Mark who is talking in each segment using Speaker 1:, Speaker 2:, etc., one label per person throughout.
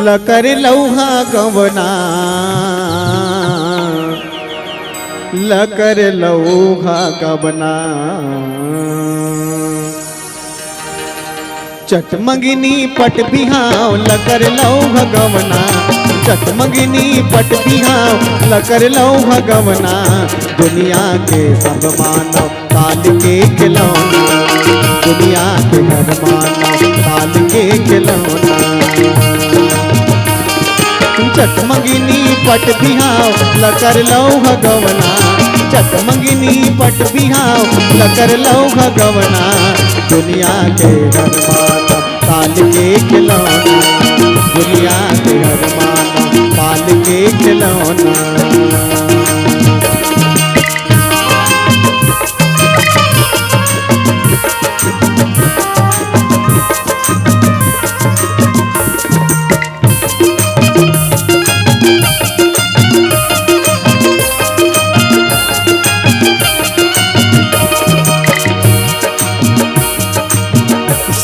Speaker 1: लकर लौहा गवना लकर लौहा गवना चटमंगिनी पट बिहाव लकर लौहा गवना चटमंगिनी पट बिहाव लकर लौहा गवना दुनिया के सब मानव काल के खिलौना दुनिया के हर मानव काल के खिलौना चटमंगिनी पट बिहाव लकर लौह गवना चटमंगिनी पट बिहाव लकर लौह गवना दुनिया के हर मानव काल के खिलौना दुनिया के हर मानव काल के खिलौना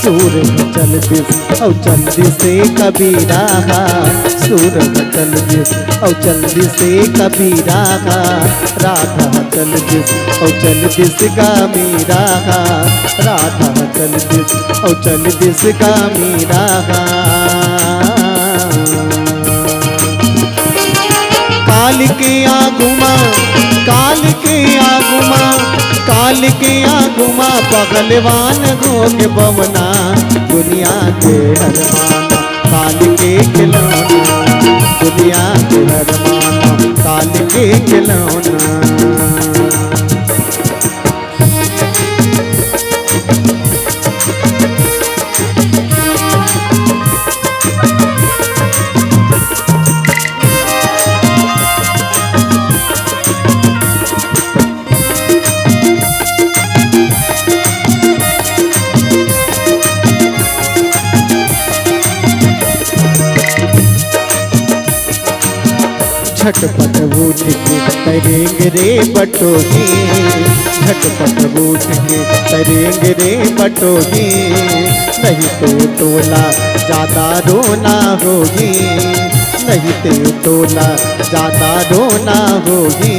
Speaker 1: सूरज चल दिस औ चल दिसे कबीरा सूरज चल दिस औ चल दिसे कबीरा राधा चल दिस औ चल दिस का मीरा राधा चल दिस औ चल दिस का मीरा काल के आगुमा काल के आगुमा काल के आगुमा पगलवान हो के बवना दुनिया के हर मानव काल के खिलौना दुनिया के हर मानव काल के खिलौना झटपट उठ के तरेंगे रे बटोही झटपट उठ के तरेंगे रे बटोही नहीं तो टोला ज्यादा रोना होगी नहीं तो टोला ज्यादा रोना होगी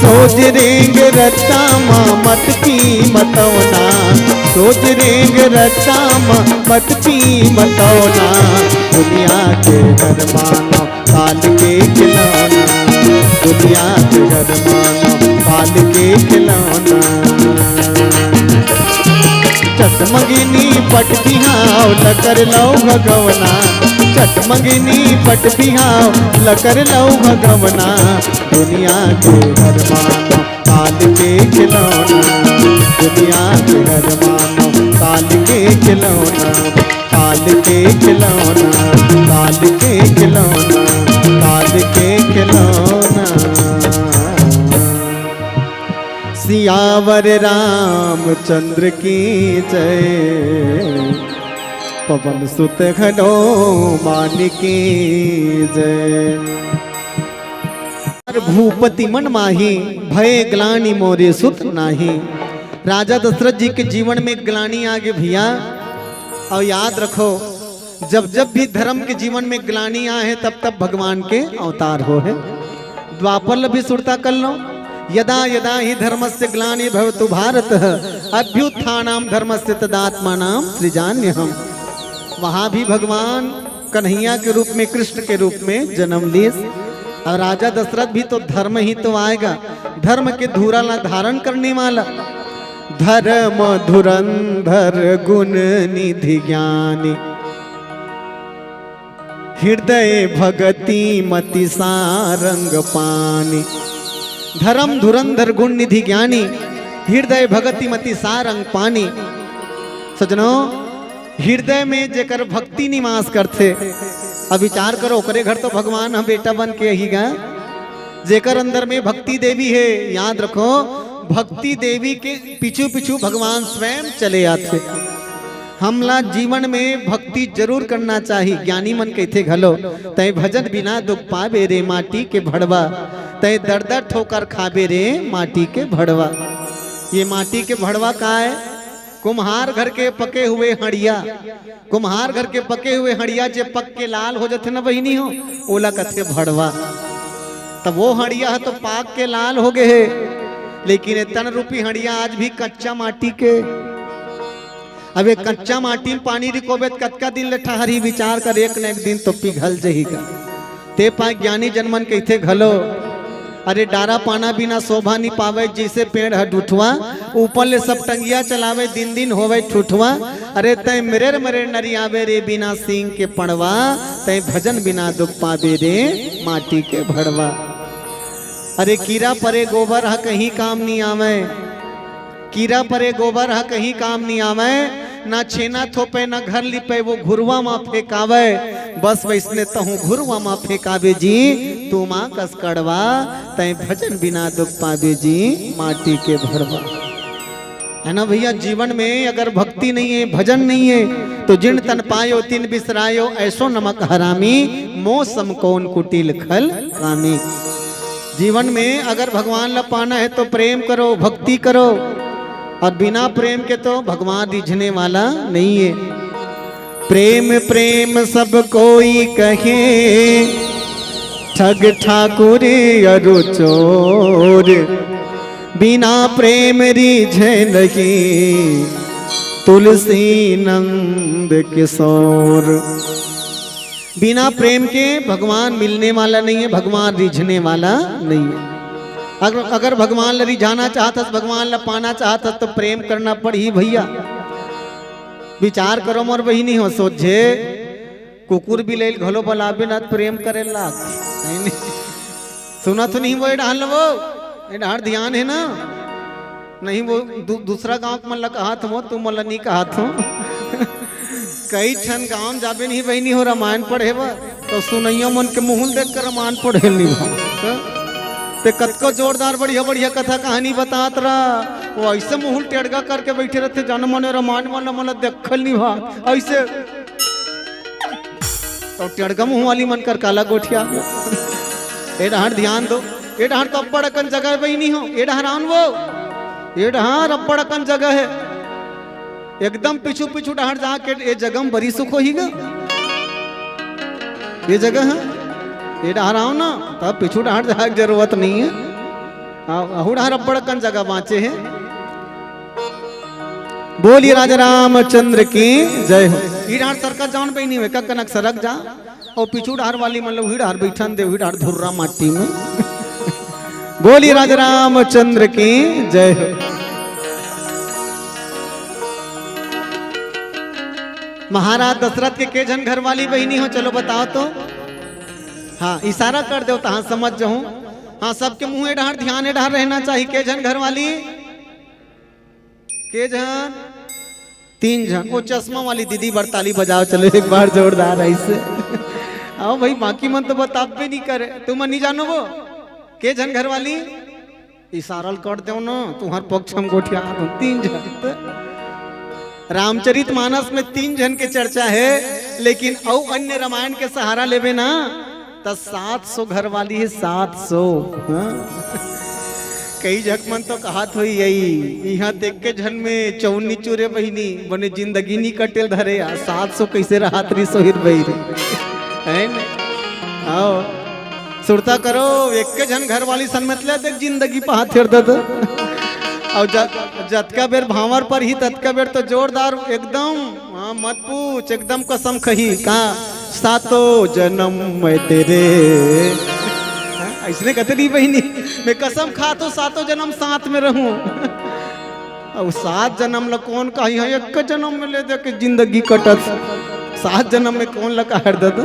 Speaker 1: सोच रेंगे रत्ता मत की मतौना सोच रेंगे रत्ता मत की मतौना दुनिया के हर मानव काल के खिलौना दुनिया के हर मानव काल के खिलौना चटमंगिनी पट बिहाव लकर लौ भगवना चटमंगिनी पट बिहाव लकर लौ भगवना दुनिया के हर मानव काल के खिलौना दुनिया के हर मानव काल के खिलौना काल के खिलौना काल के खिलौना काल के खिलौना सियावर रामचंद्र की जय पवन सुत हनुमान की जय भूपति मन माही भय ग्लानि मोरे सुत नाही राजा दशरथ जी के जीवन में ग्लानि आ गई भैया और याद रखो जब जब भी धर्म के जीवन में ग्लानि आए तब तब भगवान के अवतार हो है द्वापर भी सुरता कर लो यदा यदा ही धर्मस्य ग्लानि भवतु भारत अभ्युत्थानाम धर्मस्य तदात्मानाम सृजान्यहम् वहां भी भगवान कन्हैया के रूप में कृष्ण के रूप में जन्म लिए और राजा दशरथ भी तो धर्म ही तो आएगा धर्म के धूरा ला धारण करने वाला धर्म धुरंधर गुण निधि ज्ञानी हृदय भगति मति सारंग पानी धर्म धुरंधर गुण निधि ज्ञानी हृदय भगति मति सारंग पानी सजनों हृदय में जेकर भक्ति निवास करते अब विचार करो ओकरे घर तो भगवान हम बेटा बन के ही गा जेकर अंदर में भक्ति देवी है याद रखो भक्ति देवी के पीछू पीछू भगवान स्वयं चले आते हमला जीवन में भक्ति जरूर करना चाहिए ज्ञानी मन कहते घलो तय भजन बिना दुख पावे रे माटी के भड़वा तय दर दर ठोकर खाबे रे माटी के भड़वा ये माटी के भड़वा का है कुम्हार घर के पके हुए हड़िया, कुम्हार घर के पके हुए हड़िया जे पक के लाल हो जाते ना बहिनी हो, ओला कथे भड़वा। तब वो हड़िया है तो पाक के लाल हो गए है, लेकिन ये तन रूपी हड़िया आज भी कच्चा माटी के। अब ये कच्चा माटी में पानी रिकोबे कतका दिन ले ठहरी, विचार कर एक न एक दिन तो पिघल जहीगा। ते पा ज्ञानी जनमन कहते घलो, अरे डारा पाना बिना शोभा नहीं पावे, जैसे पेड़ है डूठवा, ऊपर ले सब टंगिया चलावे, दिन दिन होवे ठुठवा। अरे तय मेरे मेरे नरियावे रे बिना सींग के पड़वा, तय भजन बिना दुख पावे रे माटी के भड़वा। अरे कीड़ा परे गोबर है कहीं काम नहीं आवे, कीड़ा परे गोबर है कहीं काम नहीं आवे, ना छेना थोपे ना घर लिपे वो घुरवा मा फेंकावे, बस वैसने तहु घुरवा मा फेंकावे जी, तू माँ कस कड़वा, तय भजन बिना दुख पावे जी माटी के भरवा। है ना भैया, जीवन में अगर भक्ति नहीं है, भजन नहीं है, तो जिन तन पायो तिन बिसरायो, ऐसो नमक हरामी, मौसम कौन कुटिल खल कामी। जीवन में अगर भगवान ला पाना है तो प्रेम करो, भक्ति करो, और बिना प्रेम के तो भगवान रिझने वाला नहीं है। प्रेम प्रेम सब कोई कहे, ठग ठाकुर अरु चोर, बिना प्रेम रिझे नहीं, तुलसी नंद किशोर। बिना प्रेम के भगवान मिलने वाला नहीं है, भगवान रिझने वाला नहीं है। अगर भगवान ला रिझाना चाहता, भगवान ला पाना चाहता, तो प्रेम करना पड़ी भैया। विचार करो मोर बहिनी हो, सोचे कुकुर भी ले घलो बलाबे ना प्रेम करे ला। सुना तो नहीं वो डाल, वो डाल ध्यान है ना, नहीं वो दूसरा गांव मन ला कहा था, तुम मन ला नहीं कहा था। कई ठन गांव जाबे नहीं बहिनी हो, रामायण पढ़े बा तो सुनैया मन के मुंह देख कर रामायण पढ़े नहीं ते कतको जोरदार बढ़िया बढ़िया कथा कहानी बतात रहा, वो ऐसे मुंह टेढ़गा करके बैठे रहते, जन मन रामायण वाला मतलब देखल नहीं भा ऐसे, तो टेढ़गा मुंह वाली मन कर काला गोठिया। ए डहार ध्यान दो, ए डहार तो अब्बड़ अकन जगह बही नहीं हो, ए डहार आन वो, ए डहार अब्बड़ अकन जगह है, एकदम पिछू पिछू डहार जाके ये जगह में बड़ी सुख होगा। ये जगह है ये डहार आओ ना, तब पिछू डहार जाए की जरूरत नहीं है, आहू डहार अब्बड़ अकन जगह बाँचे है। बोलिए राजा रामचंद्र की जय हो। ई डहार सरकत जान पे नहीं हुए का कनक सरक जा, और पिछू डहार वाली मतलब ही डहार बैठन दे, डहार धुर्रा माटी में। बोलिए राजा रामचंद्र की जय हो। महाराज दशरथ के जन घर वाली बहिनी हो, चलो बताओ तो। हाँ इशारा कर दो तो हाँ समझ जाऊं। हाँ सबके मुंह डहार ध्यान डहार रहना चाहिए। के जन घर वाली, के जन, 3 जन। वो चश्मा वाली दीदी बरताली बजाओ, चलो एक बार जोरदार ऐसे। आओ भाई, बाकी मन तो बता भी नहीं करे, तुम नहीं जानो वो के जन घर वाली, इशारा कर दो ना, तुम्हार पक्ष हम गोठिया 3 जन। रामचरित मानस में 3 जन के चर्चा है, लेकिन औ अन्य रामायण के सहारा लेवे ना तो 700 घर वाली है, 700। हाँ? कई जग मन तो कहत हुई यही, यहाँ देख के जन में चौनी चूरे बहिनी बने जिंदगी नहीं कटेल धरे, 700 कैसे राहत रही सोहिर बही है ना। आओ सुरता करो, एक के जन घर वाली सन मतलब देख जिंदगी पहा थेर दद, और जतका बेर भावर पर ही ततका बेर तो जोरदार एकदम। हाँ मत पूछ, एकदम कसम खही का 7 जन्म मैं तेरे, ऐसने कहते नहीं बहिनी, मैं कसम खा तो 7 जन्म साथ में रहूं। अब 7 जन्म ला कौन कही है, एक जन्म में ले दे के जिंदगी कटत, 7 जन्म में कौन लगा हर दद।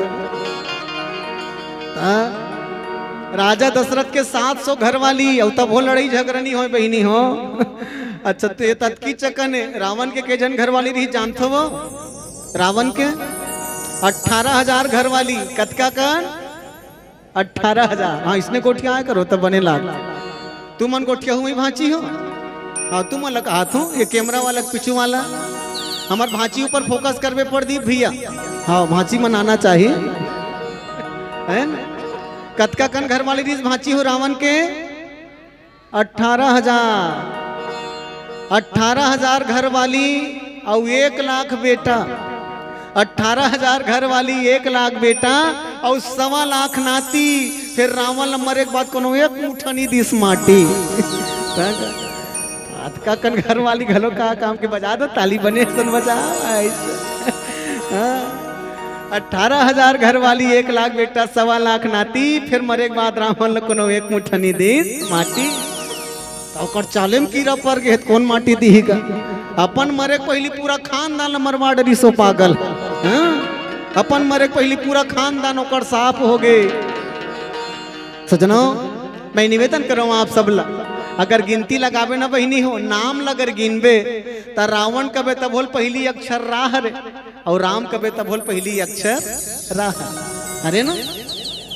Speaker 1: राजा दशरथ के 700 घर वाली, और तब वो लड़ाई झगड़नी हो बहिनी हो। अच्छा तो ये तत्की चकन है। रावण के जन घर वाली रही जानते हो? रावण के 18,000 घर वाली, कतका कन 18,000। हाँ इसने गोठिया आया करो तब बने लाग, तुम मन गोठिया हुई भांची हो। हाँ तुम अलग हाथ हो, ये कैमरा वाला पिछू वाला, हमार भांची ऊपर फोकस करवे पड़ दी भैया। हाँ भांची मनाना चाहिए है ना। कतका कन घर वाली रीस भांची हो रावण के 18,000। 18,000 घर वाली और 1 लाख बेटा। 18,000 घर वाली 1 लाख बेटा और 1.25 लाख नाती। फिर रावण नंबर एक बात कोनो एक मुठनी दिस माटी। का कन घर वाली घलो का काम के बजा दो ताली बने सन बजा। 18,000 घर वाली 1 लाख बेटा 1.25 लाख नाती। फिर मरे के बाद रावण कोनो एक मुठनी दिस माटी। तो चाले में कीड़ा पड़ गए कौन माटी दी का। अपन मरे पहली पूरा खानदान मरवा डरी सो पागल। अपन मरे पहली पूरा खानदान ओकर साफ हो गए। सजनो मैं निवेदन करूँ आप सब ला, अगर गिनती लगावे ना बहनी हो नाम लगर गिनबे तो रावण कबे तब बोल पहली अक्षर राह रे और राम कबे तब बोल पहली अक्षर राह। अरे ना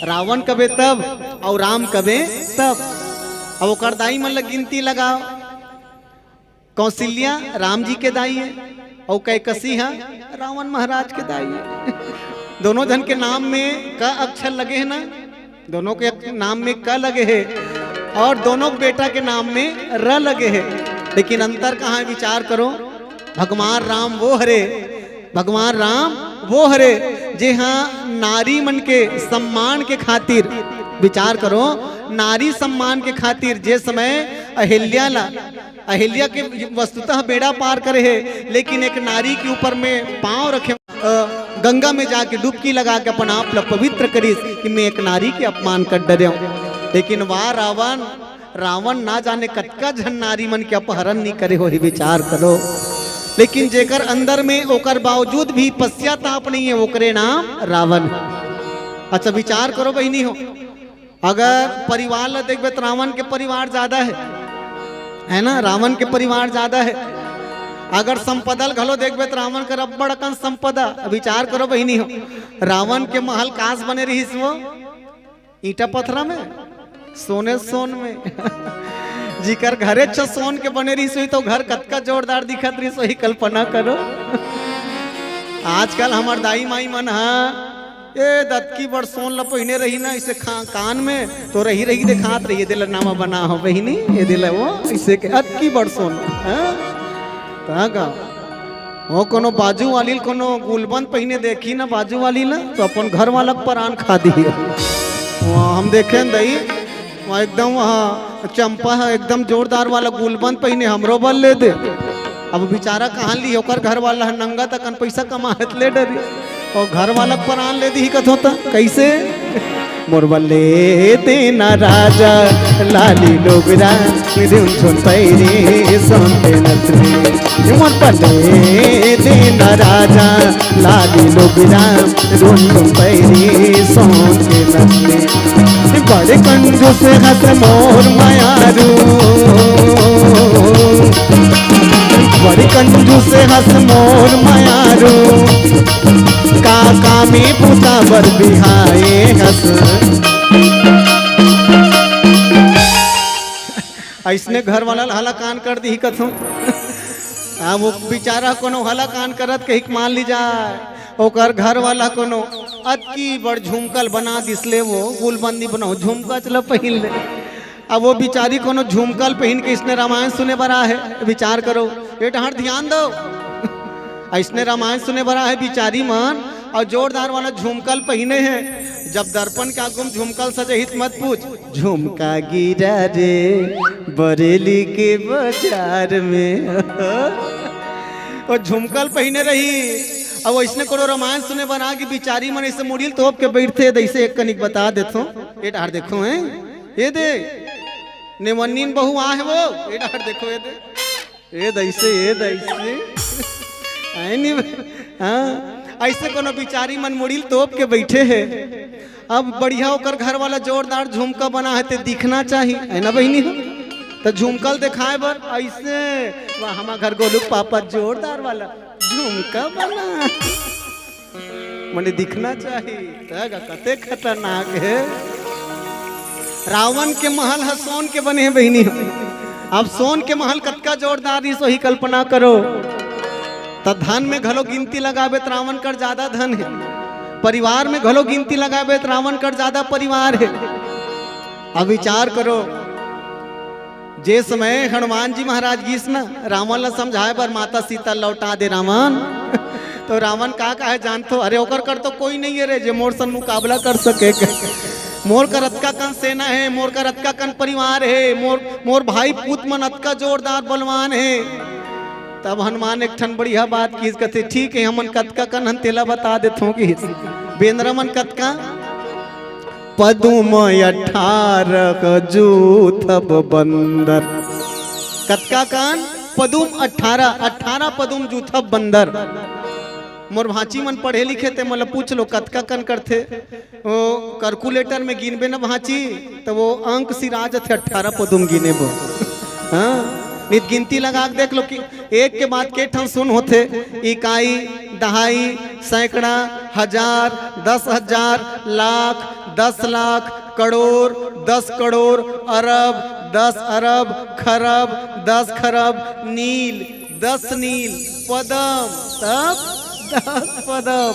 Speaker 1: रावण कबे तब और राम कबे तब। अब ओकर दाई मन लग गिनती लगाओ। कौशल्या राम जी के दाई है और कैकसी है रावण महाराज के दाई है। दोनों जन के नाम में क अक्षर लगे है ना, दोनों के नाम में क लगे है और दोनों बेटा के नाम में र लगे है। लेकिन अंतर कहाँ है विचार करो। भगवान राम वो हरे, भगवान राम वो हरे जे हाँ नारी मन के सम्मान के खातिर विचार करो। नारी सम्मान के खातिर जे समय अहिल्या के वस्तुतः बेड़ा पार करे है, लेकिन एक नारी के ऊपर में पांव रखे गंगा में जाके डुबकी लगा के अपन आप पवित्र करी कि मैं एक नारी के अपमान कर डरे हूँ। लेकिन वाह रावण ना जाने कतका झन नारी मन के अपहरण नहीं करे हो ही विचार करो। लेकिन जेकर अंदर में ओकर बावजूद भी पश्चाताप नहीं है ओकरे नाम रावण। अच्छा विचार करो बहनी हो, अगर परिवार ला देखबे तो रावण के परिवार ज्यादा है ना, रावण के परिवार ज्यादा है। अगर संपदल घलो देखबे तो रावण का रब्बड़ अकन संपदा। विचार करो बहनी हो, रावण के महल काश बने रही वो ईटा पत्थरा में सोने सोन में। जिकर घरे सोन के बने रही सोई तो घर कतका जोरदार दिखत रही सोई कल्पना करो। आजकल हमार दाई माई मन हा ये दत्की बड़ सोन ला पहिने रही ना इसे कान में तो रही रही दिखात रही दिल नामा बना हो बहिनी ये दिल वो इसे के अतकी बड़ सोन का वो कोनो बाजू वाली कोनो गुलबंद पहिने देखी ना बाजू वाली ला तो अपन घर वाला पर आन खा दी। हम देखे दही वहाँ एकदम वहाँ चंपा है एकदम जोरदार वाला गुलबंद पहिने हमरो बल ले दे। अब बेचारा कहाँ ली होकर घर वाला है नंगा तक पैसा कमाहत ले डरी और घर वाला पर आन ले दी कथ होता कैसे। मोर बल्ले देना राजा लाली लोगरा सुन पैरे सोनते नथरे। मोर बल्ले देना राजा लाली लोगरा सुन पैरे सोनते नथरे। बड़े कंजूस हंस मोर मायारू, बड़े कंजूस हंस मोर मायारू। काका में पुता बर बिहाए हंस। ऐसने घर वाला हला कान कर दी कथों। वो बेचारा कोनो हला कान करत कहीं मान ली जाए ओकर घर वाला कोनो अतकी बड़ झुमकल बना दिसले वो गुलबंदी बनाओ झुमका चला पहन ले। अब वो बिचारी कोनो झुमकल पहन के इसने रामायण सुने बरा है। विचार करो बेटा हट ध्यान दो इसने रामायण सुने बरा है बिचारी मन और जोरदार वाला झुमकल पहने हैं। जब दर्पण के आगुम झुमकल सजहित मत पूछ। झुमका गिरा रे बरेली के बाजार में और झुमकल पहने रही। अब इसने कोनो रामायण सुने बना कि बिचारी मन ऐसे मुड़िल तोप के बैठते ऐसे एक कनिक बता देतो ये डार देखो हैं ये दे नेवन्नीन बहु आ है वो ये डार देखो ये दैसे हाँ ऐसे कोनो बिचारी मन मुड़िल तोप के बैठे है। अब बढ़िया होकर घर वाला जोरदार झुमका बना है ते दिखना चाहिए है ना बहनी हो तो झुमकल दिखाए बर ऐसे हमारा घर गोलू पापा जोरदार वाला झुमका बना मने दिखना चाहिए। कते खतरनाक है। रावण के महल है सोन के बने हैं बहनी। अब सोन के महल कतका जोरदार ही सोही कल्पना करो। तो धन में घलो गिनती लगाबे तो रावण कर ज्यादा धन है। परिवार में घलो गिनती लगाबे तो रावण कर ज्यादा परिवार है। अब विचार करो जे समय हनुमान जी महाराज गीस ना रावण ला समझाए बर माता सीता लौटा दे रावण तो रावण का है जानतो, अरे ओकर कर तो कोई नहीं है रे जे मोर सन मुकाबला कर सके। मोर का रत्का कन सेना है, मोर का रत्का कन परिवार है, मोर भाई पूत मन अतका जोरदार बलवान है। तब हनुमान एक ठन बढ़िया बात की कहते, ठीक है हमन कतका कन हम तेला बता देते कि बेंद्रा मन कतका पदुम 18 जूथब बंदर, कतका कन पदुम 18 पदुम जूथब बंदर। मोर भाची मन पढ़े लिखे थे, मतलब पूछ लो कतका कन करते, वो कैलकुलेटर में गिनबे ना भाची तो वो अंक सिराज थे 18 पदुम गिने बो। हाँ नित गिनती लगा के देख लो कि एक के बाद के ठन सुन होते, इकाई, दहाई, सैकड़ा, हजार, 10,000, लाख, 10 लाख, करोड़, 10 करोड़, अरब, 10 अरब, खरब, 10 खरब, नील, 10 नील, पदम, तब 10 पदम।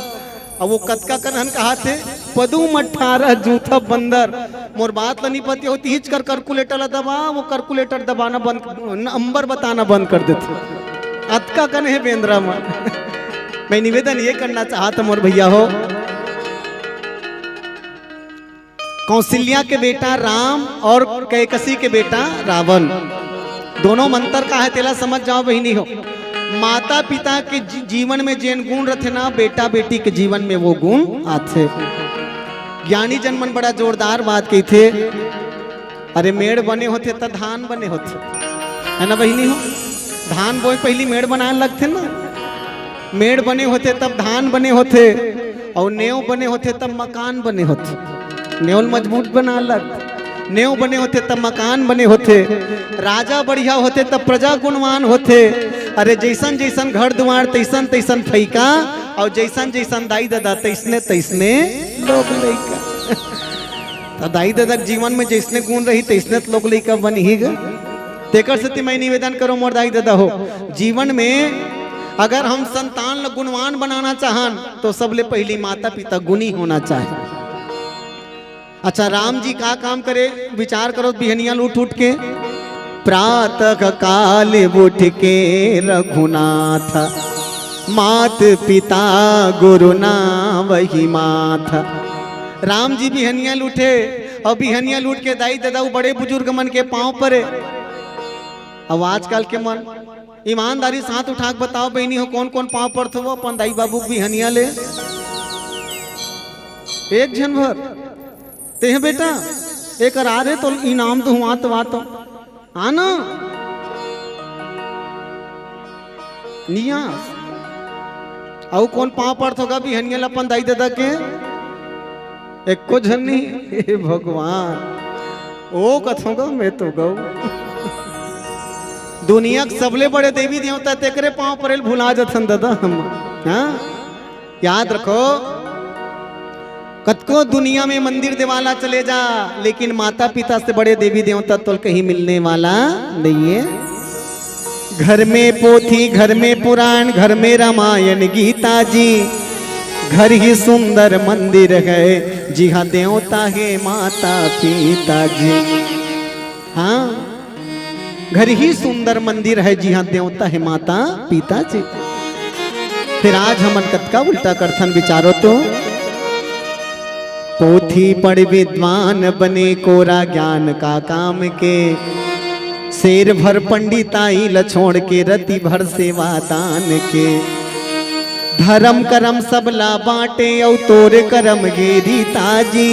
Speaker 1: अब वो कतका कनहन कहा थे पदुम 18 जूथा बंदर। मोर बात नहीं पति होती हिच कर कैलकुलेटर दबा, वो कैलकुलेटर दबाना बंद, नंबर बताना बंद कर देते। अतका कन है बेंद्रा मन। मैं निवेदन ये करना चाहता मोर भैया हो, कौशल्या के बेटा राम और कैकसी के बेटा रावण, दोनों मंत्र का है तेला समझ जाओ बहिनी हो। माता पिता के जीवन में जेन गुण रहते ना, बेटा बेटी के जीवन में वो गुण आते। ज्ञानी जन मन बड़ा जोरदार बात कही थे, अरे मेड़ बने होते तो धान बने होते, है ना बहिनी हो। धान बोए पहली मेड़ बनाने लगते ना, मेड़ बने होते तब धान बने होते, और नेव बने होते तब मकान बने होते। नेवल मजबूत बना लग, नेव बने होते तब मकान बने होते। राजा बढ़िया होते तब प्रजा गुणवान होते। अरे जैसन जैसन घर दुआर तैसन तैसन फैका, और जैसन जैसन दाई दादा तैसने तैसने लोग लइका। तो दाई दादा जीवन में जैसने गुण रही तैसने लोग लइका बन ही गए। तेकर से मैं निवेदन करो मोर दाई दादा हो, जीवन में अगर हम संतान ल गुणवान बनाना चाहन तो सबले पहली माता पिता गुणी होना चाहिए। अच्छा राम जी का काम करे विचार करो, बिहनिया उठ उठ के प्रातः काल उठ के रघुनाथ, मात पिता गुरु ना वही माथ। राम जी बिहनिया लूटे, और बिहनिया लूट के दाई दादा बड़े बुजुर्ग मन के पांव परे। अब आजकल के मन ईमानदारी साथ उठा के बताओ बहनी हो कौन कौन पांव पड़ते हो अपन दाई बाबू बिहनिया ले। एक जन भर ते बेटा एक आ रहे तो इनाम तो हुआ तो आना निया औ कौन पाँव पड़त होगा बिहनियल अपन दाई दादा के एक को झन नहीं। हे भगवान ओ कथोगा मैं तो गौ दुनिया के सबले बड़े देवी देवता तेकरे पाँव पड़ेल भुला जथन दादा हम। हाँ याद रखो, कतको दुनिया में मंदिर देवाला चले जा, लेकिन माता पिता से बड़े देवी देवता तो कहीं मिलने वाला नहीं है। घर में पोथी, घर में पुराण, घर में रामायण गीता जी, घर ही सुंदर मंदिर है जी हाँ देवता है माता पिता जी। हाँ घर ही सुंदर मंदिर है जी हाँ देवता है माता पिता जी। फिर आज हमन कतका उल्टा करथन विचारो तो, पोथी पढ़ विद्वान बने कोरा ज्ञान का काम के, शेर भर पंडिताई ल छोड़ के रति भर सेवा दान के, धर्म करम सब ला बांटे औ तोरे करम गेरी ताजी,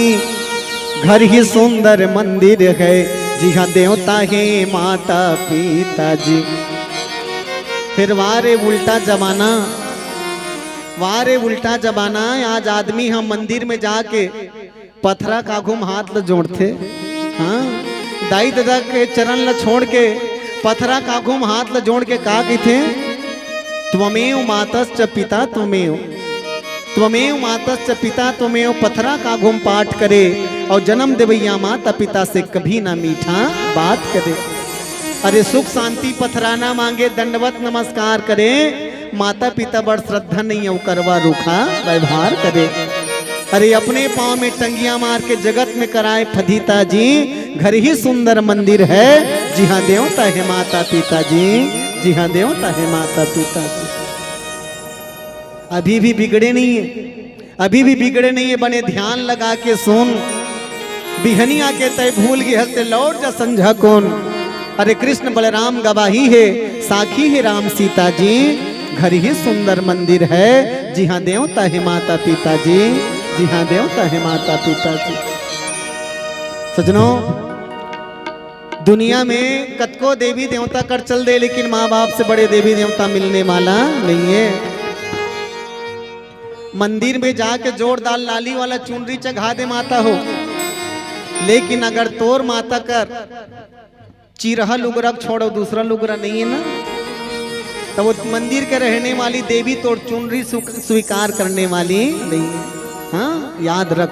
Speaker 1: घर ही सुंदर मंदिर है जी हाँ देवता है माता पिता जी। फिर वारे उल्टा जमाना, वारे उल्टा जमाना। आज आदमी हम मंदिर में जाके पथरा का घूम हाथ ल जोड़ते। हाँ दाई दादा के चरण ल छोड़ के पथरा का घूम हाथ ल जोड़ के का कहते, त्वमेव मातश्च पिता त्वमेव, त्वमेव मातश्च पिता त्वमेव। पथरा का घूम पाठ करे और जन्म देवैया माता पिता से कभी ना मीठा बात करे। अरे सुख शांति पथरा ना मांगे, दंडवत नमस्कार करे, माता पिता बड़ श्रद्धा नहीं है करवा रूखा व्यवहार करे। अरे अपने पाँव में टंगिया मार के जगत में कराए फदीता जी, घर ही सुंदर मंदिर है। जी हाँ देवता है माता पिता जी, जी हाँ देवता है माता पिता जी। अभी भी बिगड़े नहीं है, अभी भी बिगड़े नहीं है। बने ध्यान लगा के सुन, बिहनिया के तय भूल गए हंसते लौट जा संझा कौन। अरे कृष्ण बलराम गवाही है, साखी है राम सीता जी। घर ही सुंदर मंदिर है। जी हाँ देवता है माता पिता जी, जी हाँ देवता है माता पिता जी। सजनों, दुनिया में कतको देवी देवता कर चल दे, लेकिन माँ बाप से बड़े देवी देवता मिलने वाला नहीं है। मंदिर में जाके जोरदार लाली वाला चुनरी चढ़ा दे माता हो, लेकिन अगर तोर माता कर चिरहा लुगरा छोड़ो दूसरा लुगरा नहीं है ना, तो वो मंदिर के रहने वाली देवी तोर चुनरी स्वीकार करने वाली नहीं है। हाँ याद रख,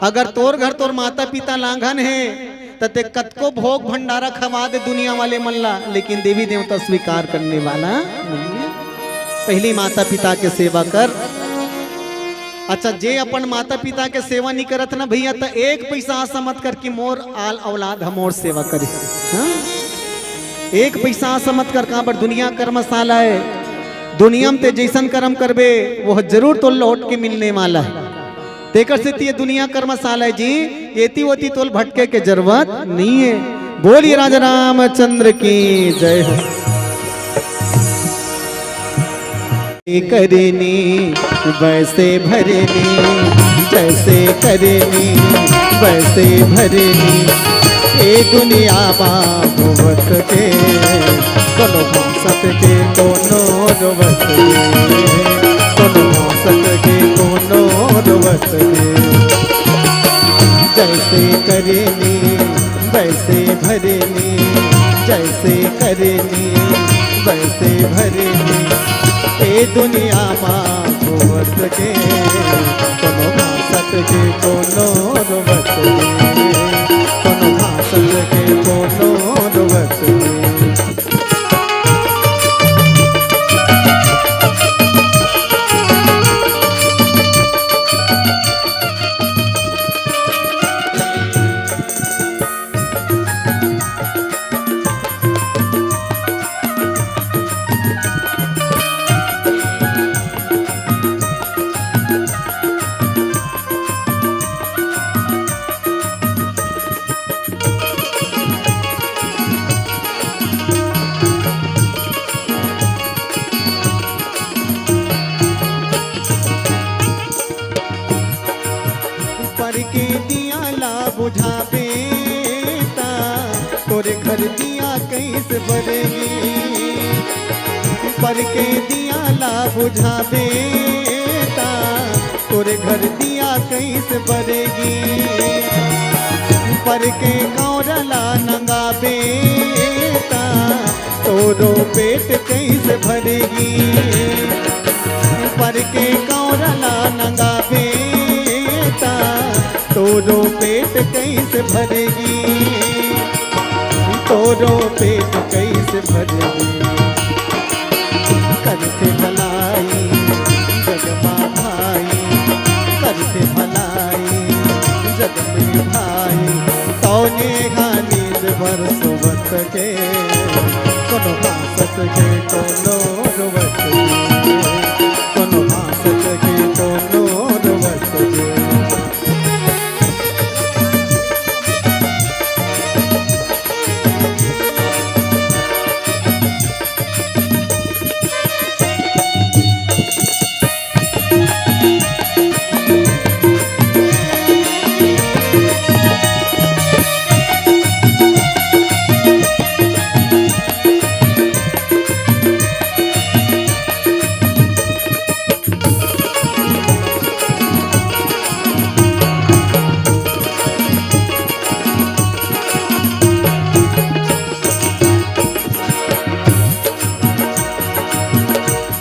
Speaker 1: अगर तोर घर तोर माता पिता लांघन है तो ते कतको भोग भंडारा खवा दे दुनिया वाले मल्ला, लेकिन देवी देवता स्वीकार करने वाला नहीं है। पहली माता पिता के सेवा कर। अच्छा, जे अपन माता पिता के सेवा नहीं करत ना भैया, तो एक पैसा आशा मत कर कि मोर आल औलाद हमोर सेवा करे। हाँ? एक पैसा आशा मत कर, कहाँ पर दुनिया कर्मशाला है। दुनिया में ते जैसन कर्म करबे वो जरूर तो लौट के मिलने वाला है। तेकर से ये दुनिया कर्मशाला है जी, एती ओती तोल भटके के जरूरत नहीं है। बोलिए राजा रामचंद्र की जय हो। करनी वैसे भरनी, जैसे करनी वैसे भरनी, ये दुनिया बाबत के कोनो सत के कोनो रोवत के, कोनो सत के कोनो रोवत के। जैसे करनी वैसे भरनी, जैसे करनी वैसे भरनी, ए दुनिया माँ भोवत के कोनो भाषत के कोनो रोवत के, कोनो भाषत के कोनो रोवत के। बुझा बेटा तोरे घर दिया कैसे बरेगी, पर के दिया ला बुझा बेटा तोरे घर दिया कैसे बरेगी, पर के कौरला नंगा बेटा तोरो पेट कैसे भरेगी, पर के कौरला नंगा बेटा तोरो पेट कैसे भरेगी, तोरो पेट कैसे भरेगी। करते भलाई जग में भाई, करते भलाई जग में भाई, तौने नींद भर सोवत के कोनो भासत के कोनो रोवत के, कोनो भासत के कोनो रोवत के।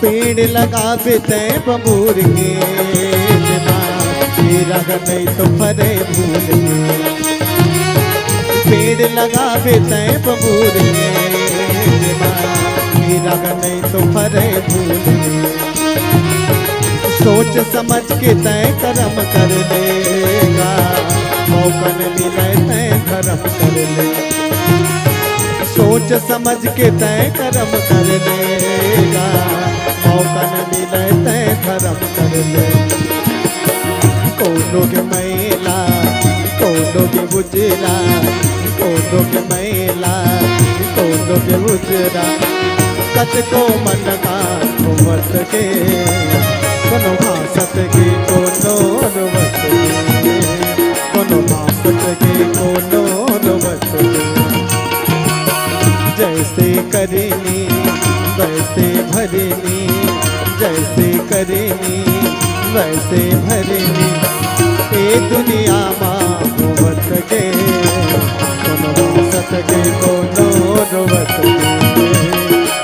Speaker 1: पेड़ लगावे तय बबूर के रग नहीं तो फरे भूल के, पेड़ लगावे तय बबूर के रग नहीं तो फरे भूल के। सोच समझ के तय कर्म कर लेगा, मौकन मिले तय घर कर्म कर ले, सोच समझ के तय कर्म कर लेगा, मौका न मिले तय धर्म कर ले। कोनो के मैला कोनो के बुजरा, कोनो के मैला कोनो के बुजरा, कच को मन का घुमत के, कोनो भासत के कोनो रुवत के, कोनो भासत के कोनो रुवत के। जैसे करेनी वैसे भरेनी, जैसे करेनी वैसे भरेनी, ए दुनिया माँ घुमत के, कोनो भासत के कोनो रुवत के,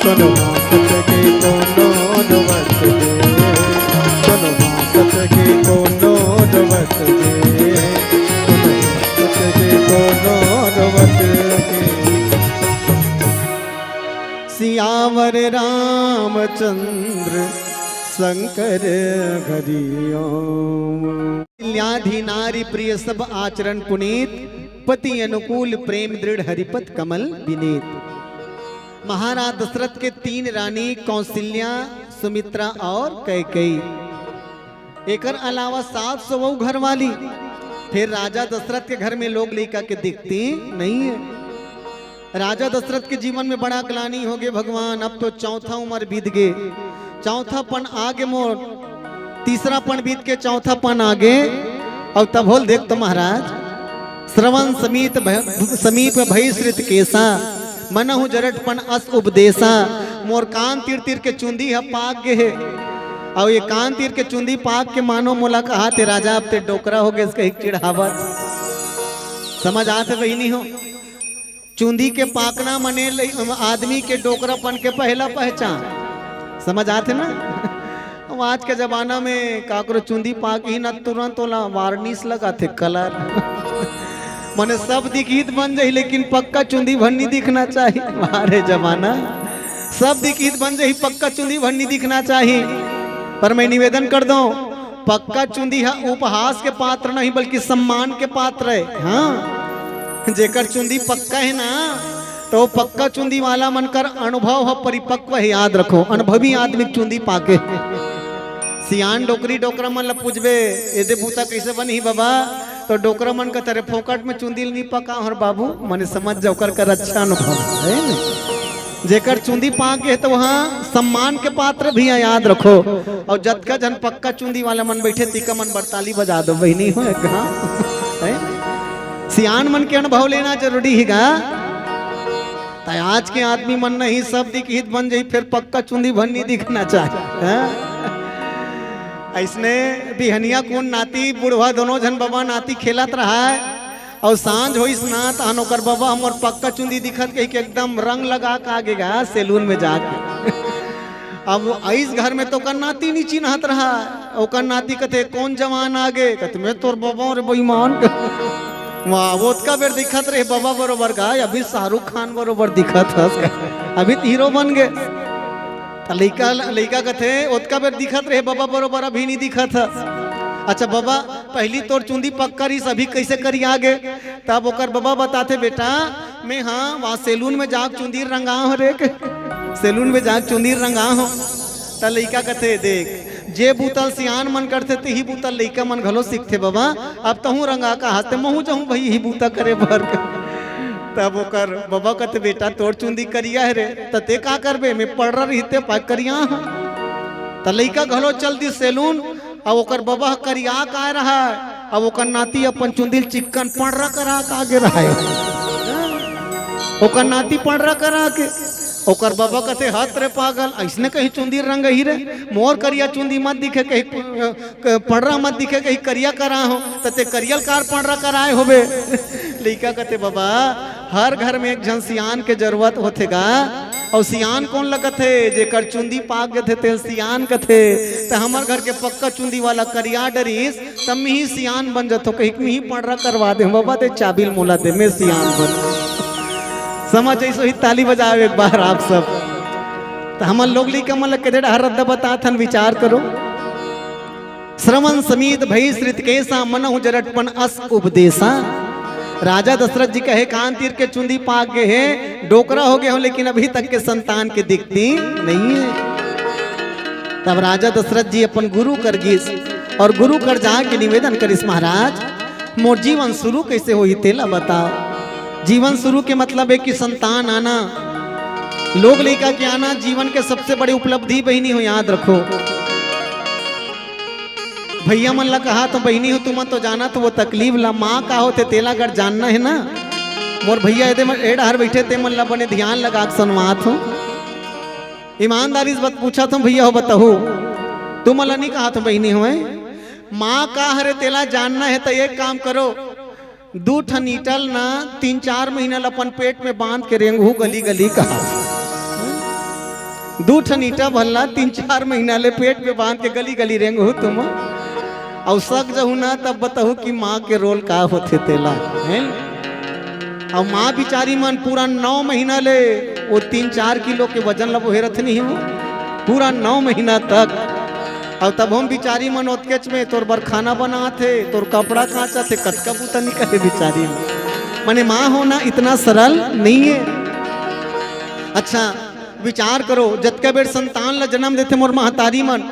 Speaker 1: कोनो भासत के कोनो रुवत के, कोनो भासत के कोनो रुवत के, कोनो भासत के कोनो रुवत के। सियावर रामचंद्र शंकर हरिओ। नारी प्रिय सब आचरण पुनीत, पति अनुकूल प्रेम दृढ़ हरिपत कमल विनीत। महाराज दशरथ के 3 रानी कौशल्या, सुमित्रा और कैकेयी। एकर अलावा 700 घर वाली। फिर राजा दशरथ के घर में लोग लेकर के दिखती नहीं है। राजा दशरथ के जीवन में बड़ा ग्लानि हो गए भगवान, अब तो चौथा उम्र बीत गए, चौथा पन आगे मोर, तीसरा पन बीत के चौथा पन आगे। और तब होल देख तो महाराज, श्रवण समीप भई श्रित केसा, मनहु जरटपन अस उपदेशा, मोर कान तीर तीर के चुंदी है पाक गे है। और ये कान तीर के चुंदी पाक के मानो मोला कहा ते राजा अब ते डोकरा हो गए, इसका एक चिढ़ावत समझ आते वही नहीं हो। चुंदी के पाकना मने आदमी के डोकरापन के पहला पहचान समझ आते ना। अब आज के जमाना में काकरो चुंदी पाक ही ना तुरंत ओला वार्निश लगा थे कलर मने सब दिखित बन जाही, लेकिन पक्का चुंदी भरनी दिखना चाहिए। हमारे जमाना सब दिखित बन जाही, पक्का चुंदी भरनी दिखना चाहिए। पर मैं निवेदन कर दूं, पक्का चुंदी है उपहास के पात्र नहीं बल्कि सम्मान के पात्र है। हाँ, जेकर चुंदी पक्का है ना, तो पक्का चुंदी वाला मनकर अनुभव हो परिपक्व है। याद रखो, अनुभवी आदमी चुंदी पाके। सियान डोकरी डोकरा मन ला पूछबे एदे बूता कैसे बनी बाबा, तो डोकरा मन का तेरे फोकट में चुंदी नहीं पका हर बाबू, मने समझ जाओ कर अच्छा अनुभव है। जेकर चुंदी पाके है तो वहाँ सम्मान के पात्र भी है, याद रखो। और जत का जन पक्का चुंदी वाला मन बैठे तीका मन बरताली बजा दो, वही नहीं हो। सियान मन के अनुभव लेना जरूरी है। आज के आदमी मन नहीं सब दिखित बन जाई, फिर पक्का चुंदी भरनी दिखना चाहिए। ऐसने बिहनिया कौन नाती बुढ़वा दोनों जन बाबा नाती खेलत रहा है, और सांझ हो स्नात आनोकर बाबा हमर पक्का चुंदी दिखत के एकदम रंग लगा के आगे गया सैलून में जाके। अब इस घर में तो कर नाती नहीं चिन्हत रहा, ओकर नाती कथे कौन जवान आगे, कहते मैं तोर बाबा रे बेईमान। वाह, वो का बेर दिखत रहे बाबा बरोबर का, अभी शाहरुख खान बरोबर दिखत है, अभी हीरो बन गए। लड़का कथे ओतका बेर दिखत रहे बाबा बरोबर, अभी नहीं दिखत है। अच्छा बाबा पहली तोर चुंदी पक्का रही, अभी कैसे करी आगे? तब ओकर बाबा बताते बेटा मैं हाँ वहाँ सैलून में जाके चुंदी रंगा हो रे, सैलून में जाके चुंदी रंगा हो। त लड़का कथे देख जे बूतल सियान मन करते ते ही बूतल लड़का मन घलो सीखते बाबा, अब तहू रंगा का हाथ महू जाऊँ भाई ही बूता करे भर। तब ओकर बाबा कहते बेटा तोर चुंदी करिया है रे, ते का करबे मैं पढ़ रही पाक करिया। त लड़का घलो चल दी सैलून, अब ओकर बाबा करिया का रहा है, अब ओकर नाती अपन चुंदी चिकन पढ़ करा के आगे रहा है। ओकर नाती पढ़ करा के, ओकर बाबा कहते हाथ रे पागल ऐसने कहीं चुंदी रंग ही रे, मोर करिया चुंदी मत दिखे, कहीं पढ़रा मत दिखे, कहीं करिया करा हो ते करियल कार पढ़रा कराए होबे। लड़का कहते बाबा हर घर में एक जन सियान के जरूरत होतेगा, और सियान कौन लगत है जेकर चुंदी पाक गए थे सियान कथे। तो हमार घर के पक्का चुंदी वाला करिया डरीस तब में ही सियान बन जातो, कहीं में ही पढ़रा करवा दे बाबा, दे चाबिल मोला दे मैं सियान बन। समझ ऐसो ही ताली बजाओ एक बार आप सब। तो हम लोग ली कमल के हर रद्द बताथन, विचार करो। श्रवण समीत भई श्रित केसा, मनहु जरटपन अस उपदेशा। राजा दशरथ जी कहे कान तीर के चुंदी पाक गए हैं, डोकरा हो गए हो, लेकिन अभी तक के संतान के दिखती नहीं है। तब राजा दशरथ जी अपन गुरु कर गिस और गुरु कर जाके निवेदन करिस, महाराज मोर जीवन शुरू कैसे हो तेला बताओ। जीवन शुरू के मतलब है कि संतान आना, लोग लेकर के आना जीवन के सबसे बड़ी उपलब्धि बहनी हो, याद रखो। भैया मन ला कहा तो बहनी हो तुम तो जाना तो वो तकलीफ ला, माँ का होते तेला कर जानना है ना। मोर भैया एडहर बैठे ते मन ला बने ध्यान लगा के सुनवात हो, ईमानदारी से बात पूछा तो भैया हो बताओ, तुम अल्लाह नहीं कहा तो बहनी हो माँ का हरे तेला जानना है तो एक काम करो, 2 ठन ईटल ना 3-4 महीना अपन पेट में बांध के रेंगू गली गली कहा। 2 ठन ईटा भल्ला 3-4 महीना ले पेट में बांध के गली गली रेंगू तुम, और सक जहू ना तब बताऊ कि माँ के रोल का होते तेला है। और माँ बिचारी मन पूरा 9 महीना ले वो 3-4 किलो के वजन ला बोहेरत नहीं हो, पूरा 9 महीना तक। और तब हम बिचारी मन ओतकेच में तोर बर खाना बनाते, तोर कपड़ा कांचते, कटका पुता नहीं करे बिचारी मने माँ होना इतना सरल नहीं है। अच्छा विचार करो, जतका बेर संतान ला जन्म देते मोर महतारी मन,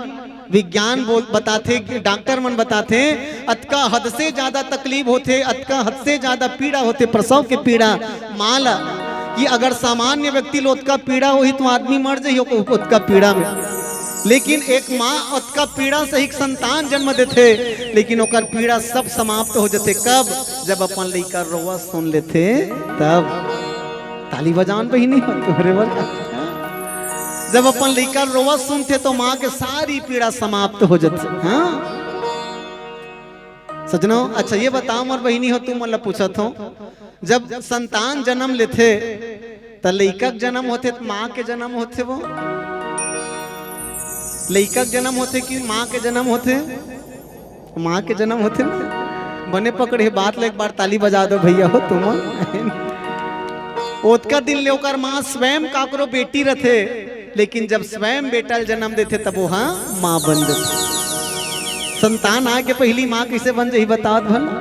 Speaker 1: विज्ञान बताते, डॉक्टर मन बताते अतका हद से ज्यादा तकलीफ होते, अतका हद से ज्यादा पीड़ा होते, प्रसव के पीड़ा माँ ला, कि अगर सामान्य व्यक्ति लोग का पीड़ा हो ही तो आदमी मर जाइए उसका पीड़ा में, लेकिन एक माँ उसका पीड़ा से ही संतान जन्म देते, लेकिन ओकर पीड़ा सब समाप्त हो जाते कब, जब अपन लइका रोवा सुन लेते तब। ताली बजान पे ही नहीं होते बर, जब अपन लइका रोवा सुनते तो माँ के सारी पीड़ा समाप्त हो जाती। हाँ सजनो, अच्छा ये बताओ मोर बहिनी हो, तुम मतलब पूछत हो, जब संतान जन्म लेते तो लइका के जन्म होते माँ के जन्म होते, वो लइका के जन्म होते कि माँ के जन्म होते, माँ के जन्म होते ना। बने पकड़े बात ले एक बार ताली बजा दो भैया हो तुम। ओतका दिन ले ओकर माँ स्वयं काकरो बेटी रथे, लेकिन जब स्वयं बेटा जन्म देते तब वो हाँ माँ बन जाते। संतान आके पहली माँ कैसे बन जाही बताओ भला।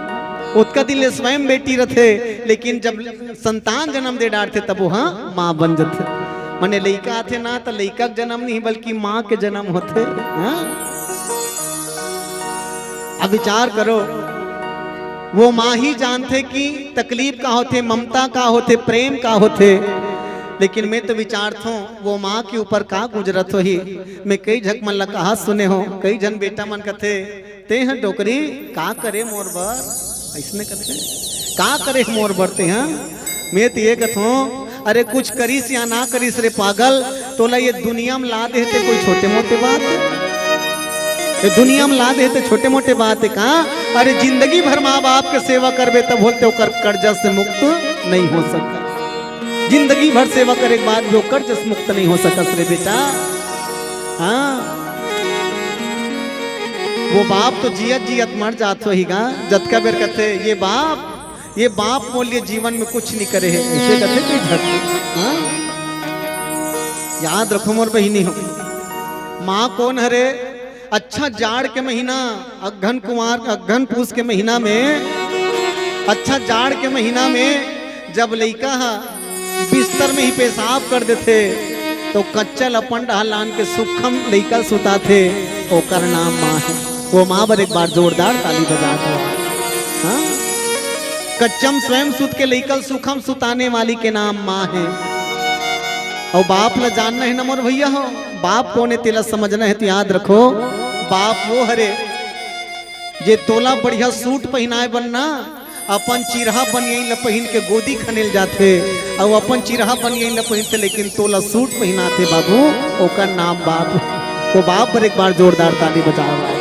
Speaker 1: ओतका दिन ले स्वयं बेटी रथे, लेकिन जब संतान जन्म दे डालते तब वो हाँ माँ बन जाते। मने लइका आते ना तो लइका के जन्म नहीं बल्कि माँ के जन्म होते। अब विचार करो, वो माँ ही जानते कि तकलीफ का होते, ममता का होते, प्रेम का होते, लेकिन मैं तो विचारता हूँ वो माँ के ऊपर का गुजरत हो ही। मैं कई झक मन लगा हाथ सुने हो, कई जन बेटा मन कथे ते हैं डोकरी का करे मोर बर, ऐसने कथे का करे मोर बरते हैं। मैं तो ये कहूँ अरे कुछ करीस या ना करीस रे पागल, तोला ये दुनिया में ला देते कोई छोटे मोटे बात है, ये दुनिया में ला देते छोटे मोटे बात है कहा। अरे जिंदगी भर माँ बाप के सेवा करबे तब बोलते हो कर कर्जा से मुक्त नहीं हो सकता, जिंदगी भर सेवा करे के बाद जो कर्ज से मुक्त नहीं हो सकता रे बेटा। हाँ वो बाप तो जियत जियत मर जात हो ही गा, जतका बेर कहते ये बाप मोल्य जीवन में कुछ नहीं करे है, ऐसे कहते कोई झट। हाँ याद रखो मोर बहिनी हो, माँ कौन हरे। अच्छा जाड़ के महीना, अघन पूस के महीना में, अच्छा जाड़ के महीना में जब लइका बिस्तर में ही पेशाब कर देते तो कच्चल अपन डहलान के सुखम लइका सुता थे, ओकर नाम माँ है। वो माँ पर एक बार जोरदार ताली बजा दो। हाँ कच्चम स्वयं सुत के लइकल सुखम सुताने वाली के नाम माँ है। और बाप ला जानना है ना मोर भैया हो, बाप कौन है तेला समझना है तो याद रखो, बाप वो हरे जे तोला बढ़िया सूट पहनाए बनना, अपन चिरहा बनियाई ला पहन के गोदी खनेल जाते, और अपन चिरहा बनियाई ला पहनते लेकिन तोला सूट पहनाते बाबू, ओकर नाम बाप। तो बाप पर एक बार जोरदार ताली बजाओ।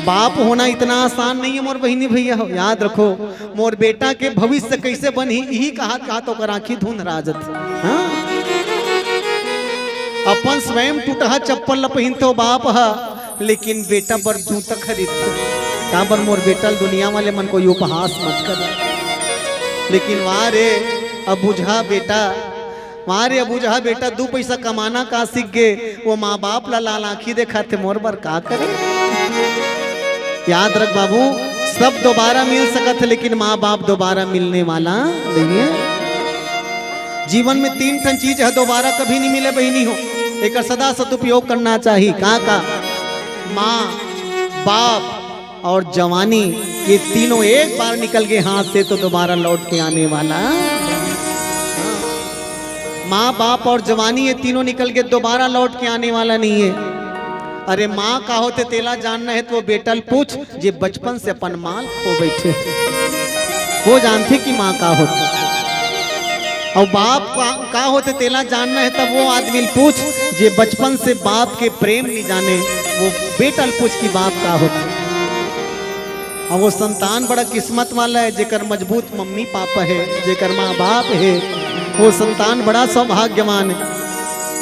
Speaker 1: बाप होना इतना आसान नहीं है मोर बहिनी भैया हो, याद रखो मोर बेटा के भविष्य कैसे बनी यही कहा तो कर आंखी धुंध राजत। हाँ अपन स्वयं टूटहा चप्पल पहनते हो बाप हा, लेकिन बेटा पर जूता खरीदते कहाँ पर मोर बेटा दुनिया वाले मन को उपहास मत कर। लेकिन वहाँ रे अब बुझा बेटा, वहाँ रे अब बुझा बेटा 2 पैसा कमाना का सीख गए, वो माँ बाप ला लाल आंखी दिखाते मोर बर का करे। याद रख बाबू, सब दोबारा मिल सकत है, लेकिन माँ बाप दोबारा मिलने वाला नहीं है। जीवन में 3 ठन चीज है दोबारा कभी नहीं मिले बहनी हो, एक सदा सदुपयोग करना चाहिए। का माँ बाप और जवानी, ये तीनों एक बार निकल गए हाथ से तो दोबारा लौट के आने वाला। माँ बाप और जवानी ये तीनों निकल के दोबारा लौट के आने वाला नहीं है। अरे माँ का होते तेला जानना है तो वो बेटल पूछ जे बचपन से अपन माल खो बैठे, वो जानते कि माँ का होते। और बाप का होते तेला जानना है तब वो आदमी पूछ जे बचपन से बाप के प्रेम नहीं जाने, वो बेटल पूछ कि बाप का होते। और वो संतान बड़ा किस्मत वाला है जेकर मजबूत मम्मी पापा है, जेकर माँ बाप है, वो संतान बड़ा सौभाग्यवान है।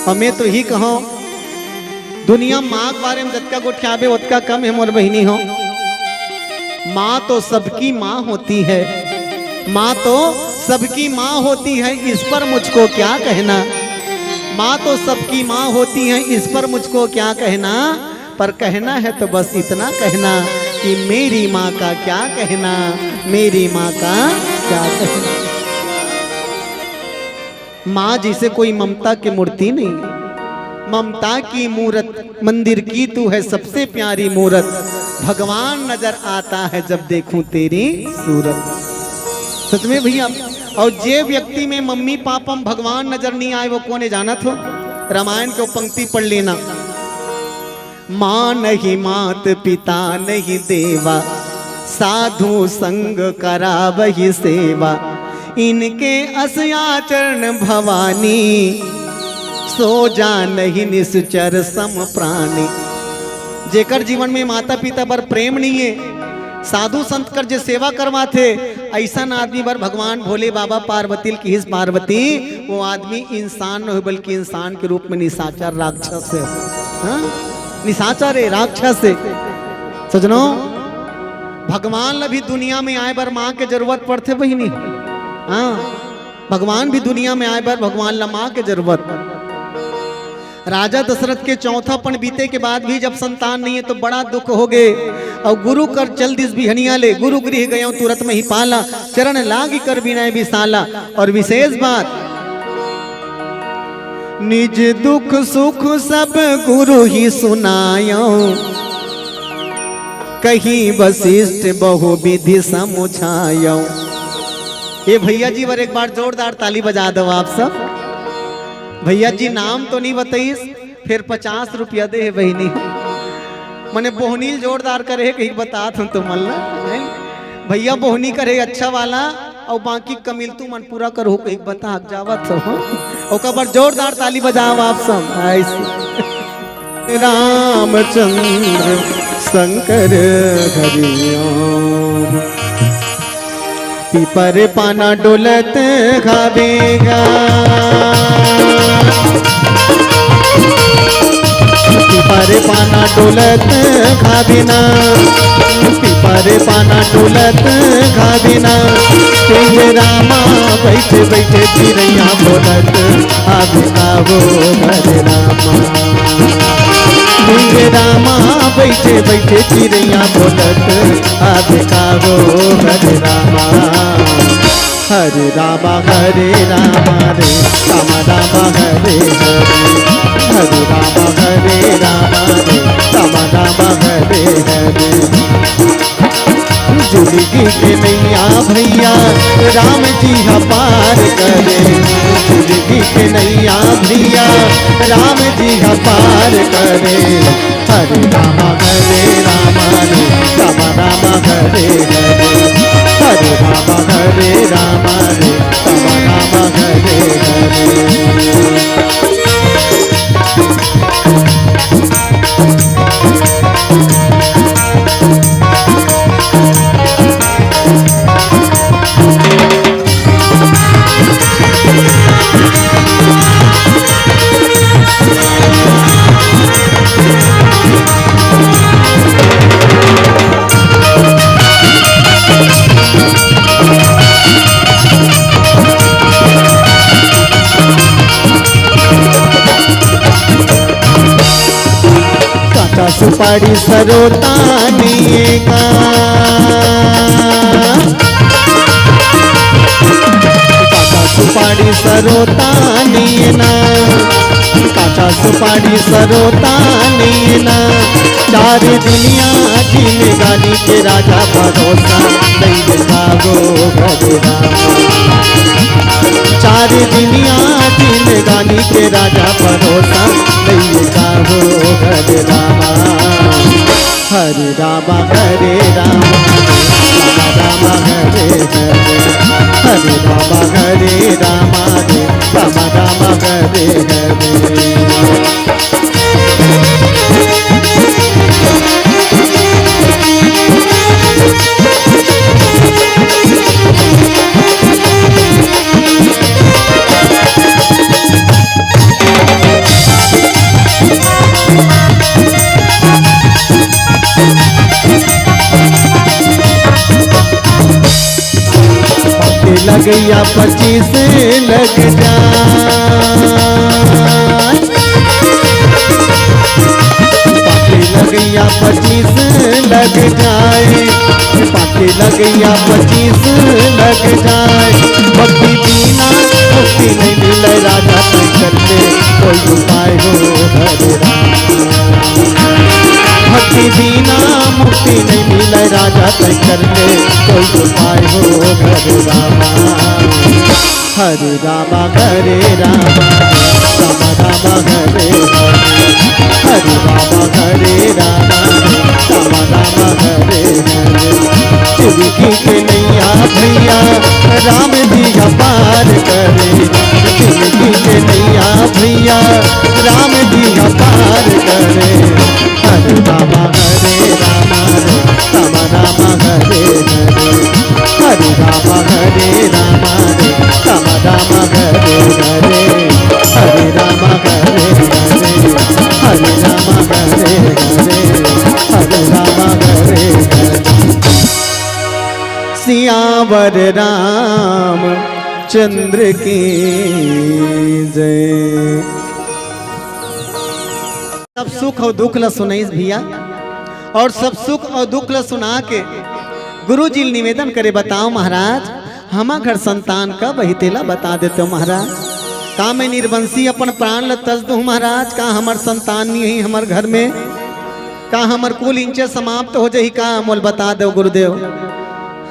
Speaker 1: और मैं तो ही कहूँ दुनिया माँ के बारे में जतका गोठियाबे उतका कम है मोर बहिनी हो। माँ तो सबकी माँ होती है, माँ तो सबकी माँ होती है, इस पर मुझको क्या कहना। माँ तो सबकी माँ होती है, इस पर मुझको क्या कहना। पर कहना है तो बस इतना कहना कि मेरी माँ का क्या कहना, मेरी माँ का क्या कहना। माँ जिसे कोई ममता की मूर्ति नहीं, ममता की मूरत मंदिर की तू है सबसे प्यारी मूरत। भगवान नजर आता है जब देखूं तेरी सूरत। सच में भैया। और जे व्यक्ति में मम्मी पापा भगवान नजर नहीं आए वो कौन है जाना थो। रामायण को पंक्ति पढ़ लेना। माँ नहीं मात पिता नहीं देवा, साधु संग करा वही सेवा। इनके असयाचरण भवानी, सो जा नहीं निश्चर सम प्राणी। जेकर जीवन में माता पिता पर प्रेम नहीं है, साधु संत कर जे सेवा करवाते, ऐसा आदमी पर भगवान भोले बाबा पार्वती की हिस पार्वती, वो आदमी इंसान नहीं बल्कि इंसान के रूप में निशाचर राक्षस है। हाँ? निशाचर है, राक्षस है। सजनो भगवान भी दुनिया में आए बार माँ के जरूरत पड़ते बहिनी। हाँ, भगवान भी दुनिया में आए बार भगवान ला माँ के जरूरत। राजा दशरथ के चौथापन बीते के बाद भी जब संतान नहीं है तो बड़ा दुख हो गए। और गुरु कर चल दिस बिहनिया ले, गुरु गृह गयो तुरंत में ही पाला। चरण लागी कर बिनय विशाला। और विशेष बात, निज दुख सुख सब गुरु ही सुनायो, कहीं वशिष्ठ बहु विधि समुझायो। ये भैया जी पर एक बार जोरदार ताली बजा दो आप सब। भैया जी नाम तो नहीं बताइस, फिर 50 रुपया दे है बहनी। मने बोहनी जोरदार करे कहीं बता तो मल्ला भैया बोहनी करे अच्छा वाला, और बाकी कमिल तू मन पूरा करो कहीं बता जावत हो। ओका बार जोरदार ताली बजाओ आप सब। ऐसे रामचंद्र शंकर हरिओम, पीपर पाना डोलत खावेगा, पीपर पाना डोलत खाबिना, पीपर पाना डोलत खाबिना। तेरे रामा बैठे बैठे चिड़ैया बोलत, आगे आवो हरे रामा। तेरे रामा बैठे बैठे चिड़ैया बोलत, आगे आवो हरे रामा। हरे रामा रे रामा रामा हरे हरे, हरे रामा रे रामा हरे हरे। जुड़गी के नैया भैया राम जी पार करे, जुड़गी के नैया भैया राम जी पार करे। हरे रामा रे रामा हरे हरे, हरे रामा हरे रामा हरे हरे। सुपारी सरोता निएगा, सुपारी सरोता नीना, काचा सुपारी सरोता नीना। चार दुनिया जिंदगानी के राजा भरोसा नहीं भागो घरे रामा। चार दुनिया जिंदगानी के राजा भरोसा नहीं भागो घरे रामा। हरे रामा हरे रामा, रामा हरे हरे, हरे रामा हरे रामा, रामा रामा हरे हरे। लगैया 25 लग जाए, पाके लगैया 25 लग जाए, पाके लगैया 25 लग जाए। भक्ति बिना मुक्ति नहीं मिले राजा शंकर में कोई उपाय हो हरे राम। भक्ति बिना मुक्ति नहीं मिले राजा शंकर में कोई उपाय हो हरे रामा। हरे रामा हरे रामा, रामा रामा हरे हरे, हरे रामा हरे रामा, रामा रामा हरे हरे। जिंदगी के नैया भैया राम जी पार करे, जिंदगी के नैया भैया राम जी पार करे। हरे रामा हरे रामा, रामा रामा हरे हरे, हरे रामा हरे रामा, रामा रामा हरे हरे, हरे रामा हरे हरे, हरे रामा हरे हरे, हरे रामा हरे हरे। सियावर राम चंद्र की जय। सब सुख और दुख ला सुनाइस भैया, और सब सुख और दुख ला सुना के गुरु जी निवेदन करे, बताओ महाराज हमा घर संतान का वही तेला बता देते हो महाराज। का मैं निर्वंशी अपन प्राण ल तज दूँ महाराज, का हमार संतान नहीं हमार घर में, का हमार कुल इंचे समाप्त हो जाही, का मोल बता दो गुरुदेव।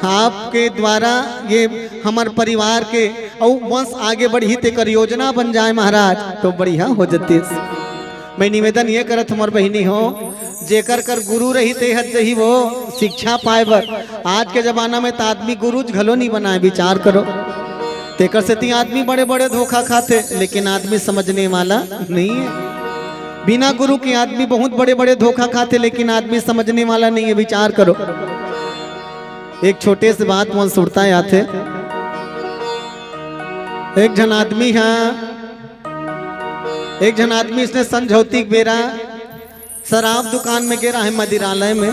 Speaker 1: आपके द्वारा ये हमार परिवार के और वंश आगे बढ़ी तेकर योजना बन जाए महाराज तो बढ़िया हो जाती। मैं निवेदन ये करत हमार बहिनी हो, जेकर कर गुरु रही ते हद जही वो शिक्षा पाए बर। आज के जमाना में तो आदमी गुरु घलो नहीं बनाए, विचार करो। तेकर से ती आदमी बड़े बड़े धोखा खाते, लेकिन आदमी समझने वाला नहीं है। बिना गुरु के आदमी बहुत बड़े बड़े धोखा खाते, लेकिन आदमी समझने वाला नहीं है, विचार करो। एक छोटे से बात मन सुनता है आते। एक जन आदमी है, एक जन आदमी इसने समझौती बेरा शराब दुकान में गिरा है मदिरालय में,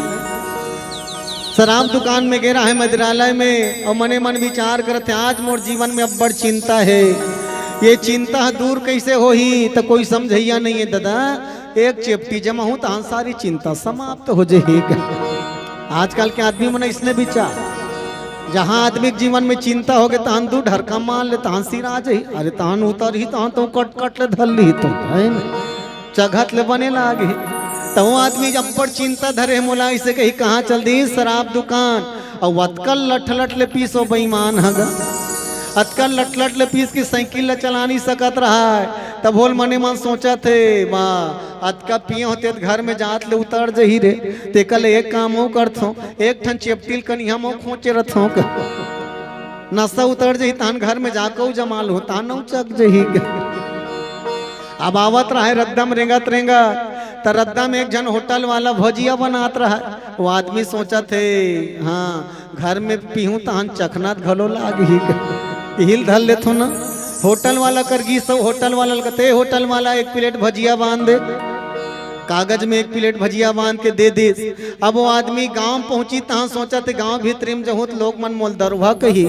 Speaker 1: शराब दुकान में गिरा है मदिरालय में, और मने मन विचार करते आज मोर जीवन में अब बड़ चिंता है, ये चिंता दूर कैसे हो ही, तो कोई समझैया नहीं है दादा। एक चेप्टी जमा हो तो सारी चिंता समाप्त हो जाएगी। आजकल के आदमी मन इसने विचार, जहाँ आदमी के जीवन में चिंता हो गए तहन दू ढरका मान ले तहन सिर आ जाही, अरे तहन उतर ही तहन तो कट कट ले धर ली तो है चघत ले बने लागे। तो आदमी जब पर चिंता धरे मोला इसे कही कहाँ चल दी शराब दुकान, और अतकल लठ लठ ले पीसो बेईमान हगा, अतकल लठ लठ ले पीस की साइकिल ले चला नहीं सकत रहा है। तब बोल मने मन सोचा थे वाह अतका पिए होते घर में जात ले उतर जही रे, ते कल एक काम हो करथो, एक ठन चेपटिल कनी हम खोचे रथो नशा उतर जही तहन घर में जाको जमाल हो तहन चक जही। अब आवत रहा है रद्दम रेंगत रेंगा, तो रद्दा में एक जन होटल वाला भजिया बनात रहा। वो आदमी सोचा थे हाँ घर में पीहूं तहन चखनात घलो लाग ही हिल धल लेथो ना। होटल वाला कर गी सब होटल वाला कहते होटल वाला एक प्लेट भजिया बांध दे, कागज में एक प्लेट भजिया बांध के दे दे। अब वो आदमी गांव पहुंची तहाँ सोचा थे गांव भीतर में जहोत लोग मन मोल दरवा कही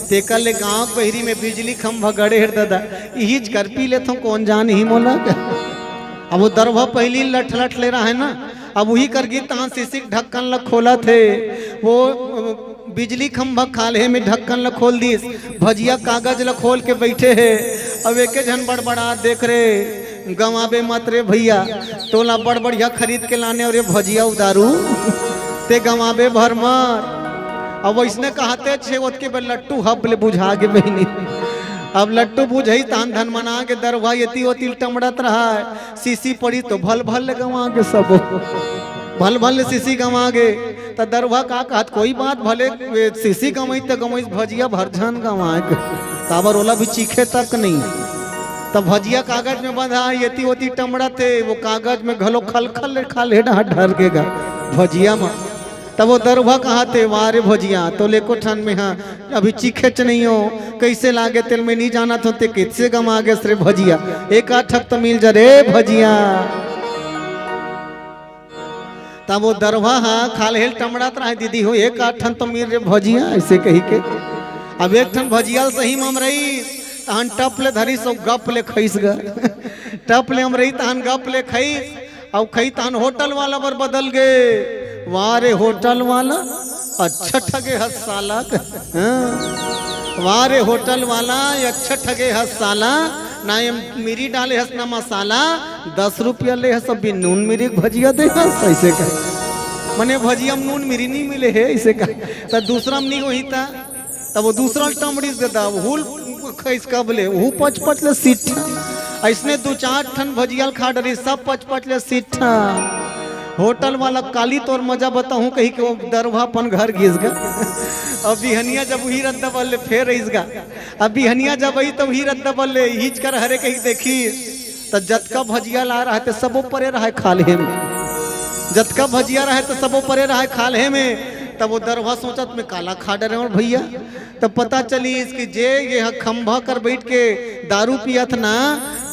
Speaker 1: ते कल ले गांव बहरी में बिजली खंभा गड़े हर दादा इहिज कर पी ले कौन जान ही मोला। अब वो दरवा पहली लठ लठ ले रहा है ना, अब वही कर गी तहाँ शीशी ढक्कन लग खोला थे, वो बिजली खंभा खाले में ढक्कन ल खोल दिस, भजिया कागज ल खोल के बैठे है। अब एक जन बड़बड़ा देख रे, गवाबे मत रे भैया, तोला बड़ बढ़िया खरीद के लाने और ये भजिया उदारू ते गवाबे भर मर। अब वैसने कहते छे के बे लट्टू हब ले बुझा के बहनी। अब लट्टू बुझई तान धन मना के दरवा यती होती टमड़त रहा है, सीसी पड़ी तो भल भल गवा के सब भल भल सीसी गवा गे। तो दरवा का कहत कोई बात भले सीसी गवई तो गवई, भजिया भरझन गवा के काबर ओला भी चीखे तक नहीं। तब भजिया कागज में बंधा यती होती टमड़ा थे, वो कागज में घलो खल खल खा ले ढर के गा भजिया में। तब वो दरवा कहा थे वारे भजिया तो लेको ठन में, हाँ अभी चीखे च नहीं हो, कैसे लागे तेल में नहीं जाना तो ते किससे गमा गे रे भजिया, एक आठ तो मिल जा रे भजिया। तब वो दरवा हाँ खाल हेल टमड़ा रहा दीदी हो, एक आठ तो मिल रे भजिया ऐसे कही के। अब एक ठन भजिया सही मम रही तहन टप ले धरी सो गप ले खैस ग टप ले हम रही तहन गप ले खैस, अब खई तहन होटल वाला पर बदल गए। वारे होटल वाला अच्छा ठगे हस साला, वारे होटल वाला अच्छा ठगे हस साला, ना ये मिरी डाले हस ना मसाला, 10 रुपया ले हस अभी नून मिरी भजिया दे हस ऐसे का। मने भजिया में नून मिरी नहीं मिले है ऐसे का। तो दूसरा में नहीं वही था, तब वो दूसरा टमड़ी से था हुल खैस कब ले वो पच पच ले सीट, ऐसने 2-4 ठन भजिया खा डरी सब पच पच ले सीट। होटल वाला काली तोर मजा बताऊं कहीं कि वो दरवा अपन घर घिस गा। अब बिहनिया जब वही रद्द बल्ले फेर रहीस गा, अब बिहनिया जब आई तो वही रद्द बल्ले हिच कर हरे कहीं देखी तो जतका भजिया ला रहा है तो सबो परे रहा है खाले में, जतका भजिया रहा है तो सबो परे रहा है खाले में। तब वो दरवा सोचत में काला खा डरे और भैया, तब पता चली इसकी जे ये खंभा कर बैठ के दारू पियत ना,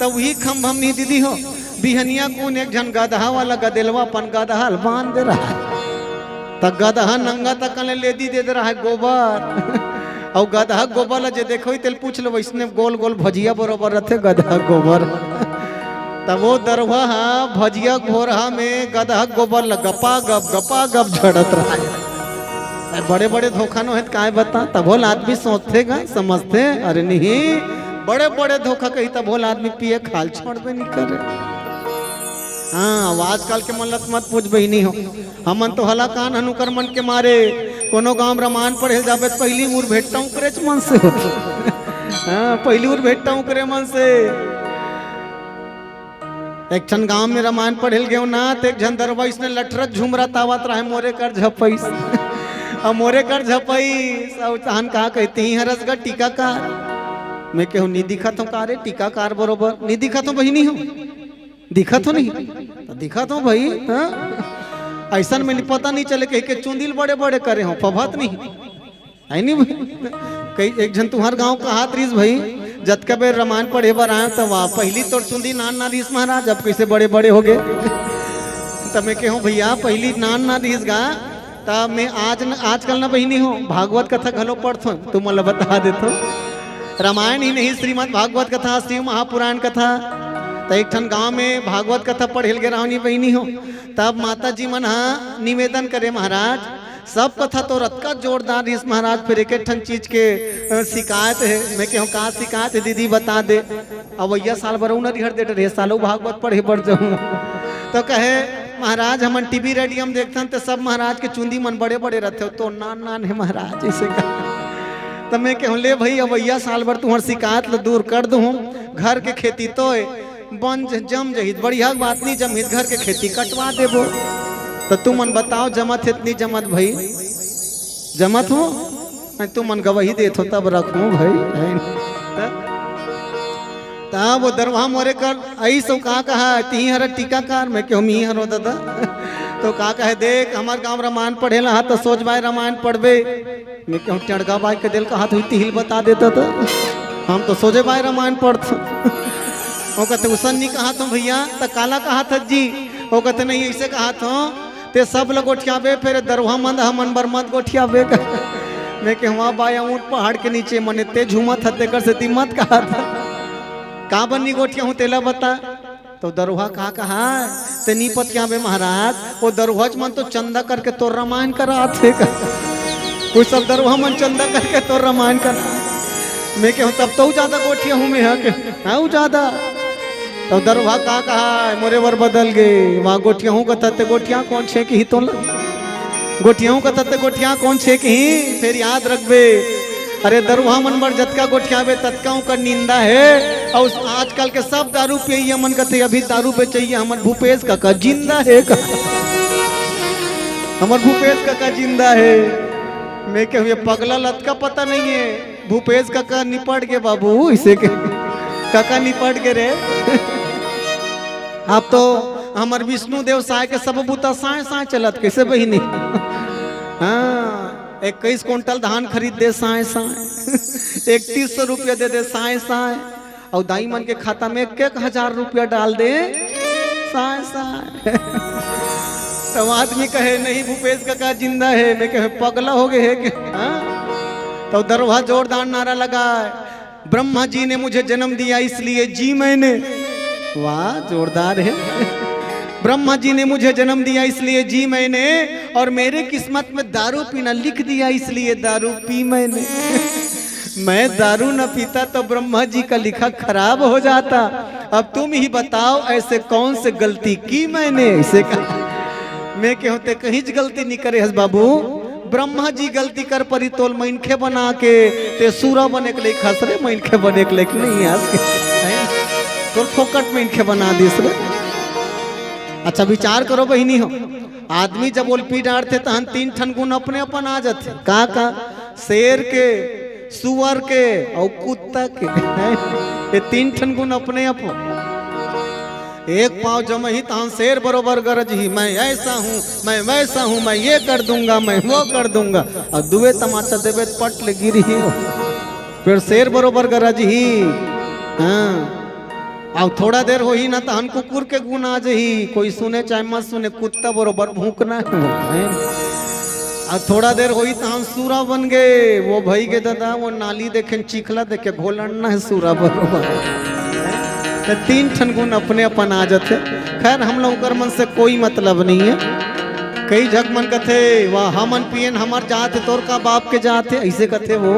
Speaker 1: तब वही खंभा नहीं दीदी हो बिहनिया कौन एक जन गदहा वाला गदेलवा अपन गदहा बांध दे रहा है, तब गदहा नंगा तक ले दी दे रहा है गोबर। और गदहा गोबर ला जे देखो तेल पूछ लो इसने गोल गोल भजिया बरोबर रहते गदहा गोबर। तब वो दरवा भजिया घोरहा में गदहा गोबर ला गपा गप झड़त रहा है। बड़े बड़े धोखा न है काय बता, तब बोल आदमी सोचतेगा समझते, अरे नहीं बड़े बड़े धोखा कही तब बोल आदमी पिए खाल छोड़बे नहीं करे। हाँ आजकल के मल्लत मत पूछ बहनी हो, हमन तो हला कान हनुकर मन के मारे कोनो गांव रामायण पढ़े जाबे पहली उर भेटता हूँ करे मन से। हाँ पहली उर भेटता हूँ करे मन से। एक छन गांव में रामायण पढ़े गए ना, तो एक झन दरवा इसने लठरत झुमरा तावत रहा मोरे कर झपईस, अब मोरे कर झपईस तहन कहा कहती ही हरसगा टीकाकार। मैं कहूँ नहीं दिखा तो कारे टीकाकार बरोबर नहीं दिखा तो बहिनी हो, दिखा तो नहीं तो दिखा तो भाई। हाँ ऐसा में पता नहीं चले कहीं के चुंदिल बड़े बड़े करे हो पभत नहीं है नहीं भाई। कई एक जन तुम्हार गांव का हाथ रीस भाई, जतका बेर रामायण पढ़े बार आए तो वहाँ पहली तोड़ चुंदी नान ना रीस महाराज, अब कैसे बड़े बड़े हो गए। तब मैं कहूँ भैया पहली नान ना रीस गा, तब मैं आजकल ना बहिनी हो भागवत कथा घलो पढ़थो, तुम मतलब बता देतो रामायण ही नहीं श्रीमद् भागवत कथा शिव महापुराण कथा। तो एक ठन गांव में भागवत कथा पढ़ेल गे रावनी बहिनी हो, तब माता जी मन हाँ निवेदन करे महाराज सब कथा तो रत्का जोरदार इस महाराज, फिर एक ठन चीज के शिकायत है। मैं कहूँ कहाँ शिकायत है दीदी बता दे। अब भैया साल भर न रिहर दे रहे सालों भागवत पढ़े बढ़ जाऊँ। तो कहे महाराज हमन टीवी रेडियम देखते हैं तो सब महाराज के चुंदी मन बड़े बड़े रहते हो, तो नान नान है महाराज ऐसे कहा। तो मैं कहूँ ले भाई अब भैया साल भर तुम्हारी शिकायत ल दूर कर दूँ, घर के खेती तो बन जम जहित बढ़िया बात नहीं, जमित घर के खेती कटवा देबो। तो तुम मन बताओ जमत इतनी जमत भाई जमत हो तुम मन गवाही देत हो तब रखू भाई। तब वो दरवा मोरे कर आई सो कहा ती हर टीकाकार, मैं क्यों मी हरो दादा। तो का कहे देख हमार गांव रामायण पढ़ेला हा तो सोच भाई रामायण पढ़बे, मैं क्यों टड़का बाई के दिल का हाथ हुई हिल बता देता था, हम तो सोचे भाई रामायण पढ़ते। वो कहते उसन नहीं कहा तो भैया तो काला कहा था जी, वो कहते नहीं ऐसे कहा था ते सब लोग गोठियाबे, फिर दरवा मंद हमन बर मत गोठियाबे। मैं के वहाँ बाया ऊँट पहाड़ के नीचे मने ते झूमत हते कर से मत कहा था का बन्नी गोठिया हूँ तेला बता। तो दरवा कहा ते नीपत क्या बे महाराज, वो दरवाज मन तो चंदा करके तो रामायण करा थे। कुछ सब दरवा मन चंदा करके तो रामायण का मैं कहूँ तब तो ज्यादा गोठिया हूँ मैं हाँ ज्यादा तो दरवा का कहा मोरे वर बदल गए वहाँ गोठिया हूँ का तत्ते गोठिया कौन छे की ही तो गोठिया का तत्ते गोठिया कौन छे की ही फिर याद रखबे अरे दरुहा मन बर जतका गोठियावे तत्काओं का निंदा है और आजकल के सब दारू पिए मन कहते अभी दारू पे चाहिए हमर भूपेश काका जिंदा है का हमर भूपेश काका जिंदा है मैं कहूँ ये पगला लत का पता नहीं है भूपेश काका निपट के बाबू इसे के काका निपट के रे आप तो हमर विष्णु देव साय के सब बूता साय साय चलत कैसे बहिनी हाँ 21 क्विंटल धान खरीद दे साय साय 3100 रुपया दे दे साय साय और दाई मन के खाता में 1000 रुपया डाल दे साय साय तो आदमी कहे नहीं भूपेश काका जिंदा है मैं कहे पगला हो गए है हाँ? तो दरवाजा जोरदार नारा लगा ब्रह्मा जी ने मुझे जन्म दिया इसलिए जी मैंने वाह जोरदार है ब्रह्मा जी ने मुझे जन्म दिया इसलिए जी मैंने और मेरे किस्मत में दारू पीना लिख दिया इसलिए दारू पी मैंने मैं दारू न पीता तो ब्रह्मा जी का लिखा खराब हो जाता अब तुम ही बताओ ऐसे कौन से गलती की मैंने ऐसे कहा मैं क्यों ते कहीं गलती नहीं करे हस बाबू ब्रह्मा जी गलती कर परी तोल मैनखे बना के ते सूरा बने के लिए खसरे मैनखे बने के लिए नहीं हंस के तो फोकट मैनखे बना दिस रे अच्छा विचार करो बहिनी हो आदमी जब ओलपी डांटते तो हम 3 ठन गुण अपने अपन आ जाते का शेर के सुअर के और कुत्ता के ये 3 ठन गुण अपने अपन एक पाँव जम ही तो शेर बरोबर गरज ही मैं ऐसा हूँ मैं वैसा हूँ मैं ये कर दूंगा मैं वो कर दूंगा और दुए तमाचा देवे पट ले गिरी ही फिर शेर बरोबर गरज ही हाँ अब थोड़ा देर हो ही ना तो हम कुकुर के गुण आ जाही कोई सुने चाहे मत सुने कुत्ता बरोबर भूखना है अब थोड़ा देर हो ही तो हम सूरा बन गए वो भाई के दादा वो नाली देखे चिखला देखे घोलना है सूरा बरोबर तो 3 ठन गुण अपने अपन आ जाते खैर हम लोग कर मन से कोई मतलब नहीं है कई जग मन कथे वाह हमन पियन हमार जात तोर का बाप के जात है ऐसे कथे वो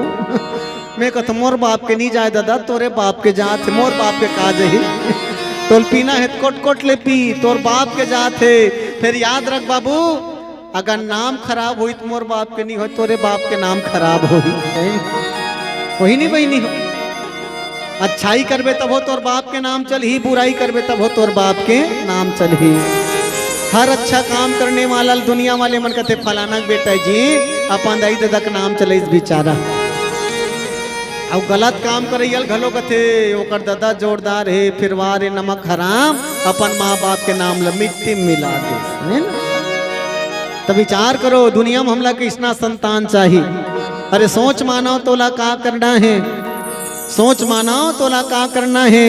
Speaker 1: मैं कहता मोर बाप के नहीं जाए दादा तोरे बाप के जात मोर बाप के काज ही तोल पीना है कोट कोट ले पी तोर बाप के जात है फिर याद रख बाबू अगर नाम खराब हुई तो मोर बाप के नहीं हो तोरे बाप के नाम खराब हो वही नहीं बहनी हो अच्छाई करबे तब हो तोर बाप के नाम चल ही बुराई करबे तब हो तोर बाप के नाम चल ही हर अच्छा काम करने वाला दुनिया वाले मन कहते फलाना बेटा जी अपन दाई दादा का नाम चले इस बेचारा अब गलत काम करैयल घलो कथे ओकर दादा जोरदार है फिर वारे नमक हराम अपन माँ बाप के नाम ल मिट्टी मिला दे तो विचार करो दुनिया में हमला किसना संतान चाहिए अरे सोच मानो तोला का करना है सोच मानो तोला का करना है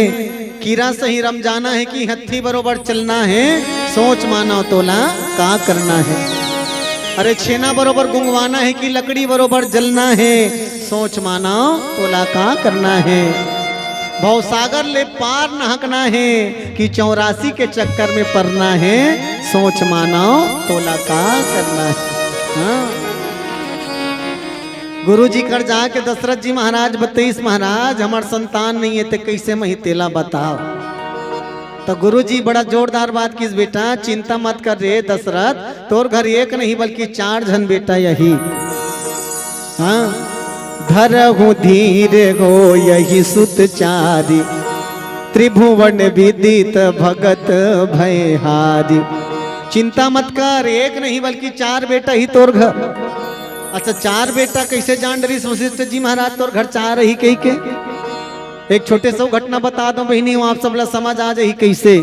Speaker 1: कीरा सही रम जाना है कि हत्थी बरोबर चलना है सोच मानो तोला का करना है अरे छेना बरोबर गुंगवाना है कि लकड़ी बरोबर जलना है सोच माना तोला का करना है भवसागर ले पार नहकना है कि 84 के चक्कर में पड़ना है सोच माना तोला का करना है हाँ? गुरु जी कर जाके दशरथ जी महाराज 32 महाराज हमार संतान नहीं है तो कैसे मही तेला बताओ तो गुरु जी बड़ा जोरदार बात किस बेटा चिंता मत कर रे दशरथ तोर घर एक नहीं बल्कि 4 जन बेटा यही हाँ धरहु धीर हो यही सुत चारी त्रिभुवन विदित भगत भयहारी चिंता मत कर एक नहीं बल्कि 4 बेटा ही तोर घर अच्छा 4 बेटा कैसे जान डरी वशिष्ठ जी महाराज तोर घर 4 ही कही के एक छोटे से घटना बता दो बहनी आप सब लोग समझ आ जाए कैसे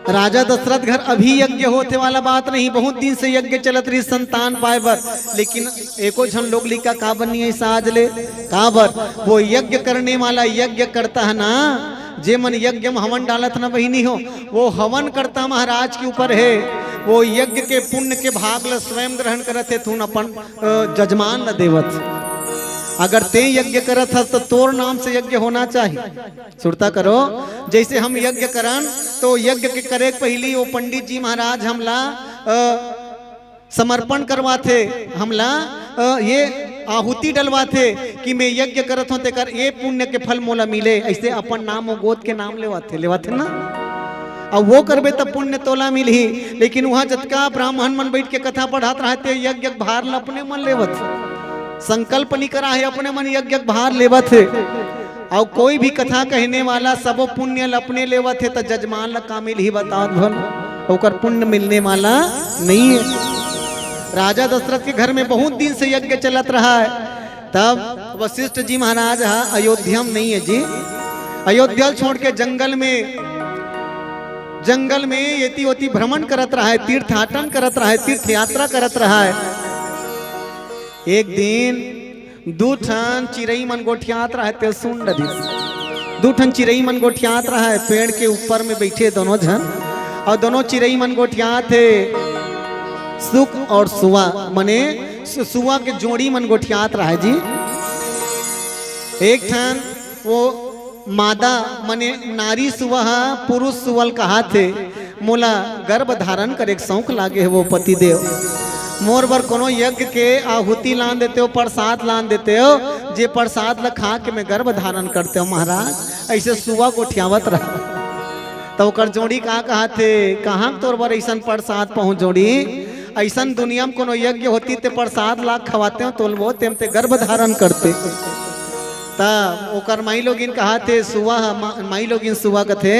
Speaker 1: राजा दशरथ घर अभी यज्ञ होते वाला बात नहीं बहुत दिन से यज्ञ चलत रही संतान पाए बर लेकिन एको झन लोग लिखा का बनी ऐसा आज ले का बर वो यज्ञ करने वाला यज्ञ करता है ना जे मन यज्ञ में हवन डालत ना बहिनी हो वो हवन करता महाराज के ऊपर है वो यज्ञ के पुण्य के भाग ल स्वयं ग्रहण करत है तू अपन जजमान न देवत अगर ते यज्ञ करत हस तो तोर नाम से यज्ञ होना चाहिए सुरता करो जैसे हम यज्ञ करन तो यज्ञ के करे पहली वो पंडित जी महाराज हमला समर्पण करवाथे, हमला ये आहुति डलवाथे कि मैं यज्ञ करत हूं तेकर ये पुण्य के फल मोला मिले। ऐसे अपन नाम और गोद के नाम लेवाथे ना, और वो करबे तब पुण्य तोला मिलही। लेकिन वहां जतका ब्राह्मण मन बैठ के कथा पढ़ात रहते यज्ञ भार ल अपने मन लेवत, संकल्प नहीं करा है अपने मन यज्ञ भार लेवत है। और कोई भी कथा कहने वाला सब पुण्य ल अपने लेवत है, तो जजमान ल का मिल ही बताओ भन, ओकर पुण्य मिलने वाला नहीं है। राजा दशरथ के घर में बहुत दिन से यज्ञ चलत रहा है। तब वशिष्ठ जी महाराज अयोध्या में नहीं है जी, अयोध्या छोड़ के जंगल में येती ओती भ्रमण करत रहा है, तीर्थाटन करत रहा है, तीर्थ यात्रा करत रहा है। एक दिन दू ठन चिरई मन गोठियात रहा है, सुन दू ठन चिरई मन गोठियात रहा है, पेड़ के ऊपर में बैठे दोनों जन, और दोनों चिरई मन गोठियात थे सुख और सुवा, मने सुवा के जोड़ी मन गोठियात रहा है जी। एक ठन वो मादा मने नारी सुवा पुरुष सुवल कहा थे, मोला गर्भ धारण कर एक शौक लागे है वो पति देव, मोर बर कोनो यज्ञ के आहुति लान देते हो, प्रसाद लान देते हो, जे प्रसाद ल खा के मैं गर्भ धारण करते हो महाराज। ऐसे सुवा गोठियावत रहा। तो ओकर जोड़ी कहा थे, कहाँ तोर बर ऐसा प्रसाद पहुँच जोड़ी, ऐसा दुनिया में कोनो यज्ञ होती ते प्रसाद ला खवाते हो तो वो तेमते गर्भ धारण करते। तब ओकर माई लोगिन कहा थे सुवा, माई लोगिन सुवा कथे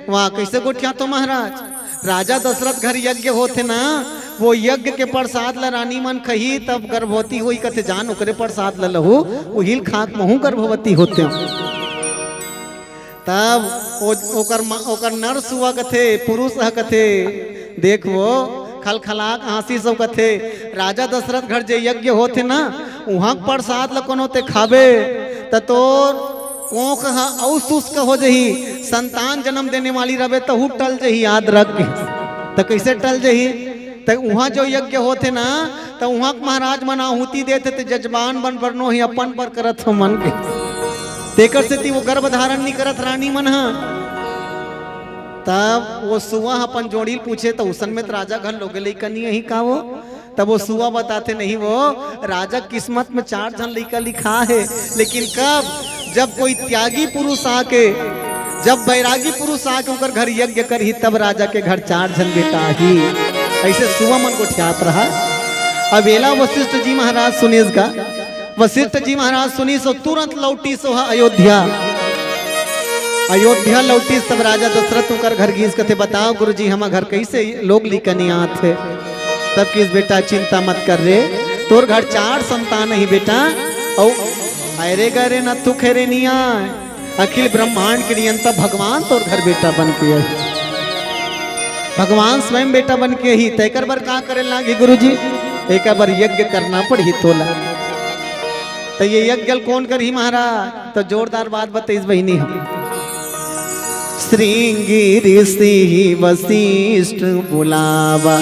Speaker 1: वहाँ कैसे गोठिया तो महाराज, राजा दशरथ घर यज्ञ होते ना, वो यज्ञ के प्रसाद ला रानी मन खही तब गर्भवती हुई कथे, जान ओकरे प्रसाद ला लहू उहिल खाक महू गर्भवती होते। तब ओकर नर सुवा कथे, पुरुष कथे, देख वो खलखलाक हंसी सब कथे, राजा दशरथ घर जे यज्ञ होते ना वहाँ प्रसाद ल कोनो ते खाबे त तोर कोख औ शुष्क हो जही, संतान जन्म देने वाली रहे तो टल जही, याद रख के। तो कैसे टल जही, तो वहाँ जो यज्ञ होते ना तो वहाँ महाराज मन आहुति देते थे, जजमान बन बरनो ही अपन पर करत हो मन के, तेकर से वो गर्भ धारण नहीं करत रानी मन हा। तब वो सुआ अपन जोड़ी पूछे तो उसन में तो राजा घर लोग कनी यही का वो, तब वो सुआ बताते नहीं वो राजा किस्मत में 4 जन लड़का लिखा है, लेकिन कब जब कोई त्यागी पुरुष आके, जब बैरागी पुरुष आके उनकर घर यज्ञ कर ही तब राजा के घर 4 जन बेटा ही। ऐसे सुआ मन को ठियात रहा। अब एला वशिष्ठ जी महाराज सुने का, वशिष्ठ जी महाराज सुनी सो तुरंत लौटी सो अयोध्या लौटी। सब राजा दशरथ उनकर घर घीस कथे, बताओ गुरुजी हम घर कैसे लोग लिखनी आते। तब किस बेटा चिंता मत कर रे, तोर घर 4 संतान ही बेटा, औ अरे गरे न तू खेरे नहीं आए, अखिल ब्रह्मांड के नियंता भगवान तोर घर बेटा बन के आई, भगवान स्वयं बेटा बन के ही। तैकर बर का करे लागे गुरुजी, एक बार यज्ञ करना पड़ी तोला। तो ये यज्ञ कौन कर ही महाराज, तो जोरदार बात बताइस बहिनी हम। श्रृंगी ऋषि वशिष्ठ बुलावा,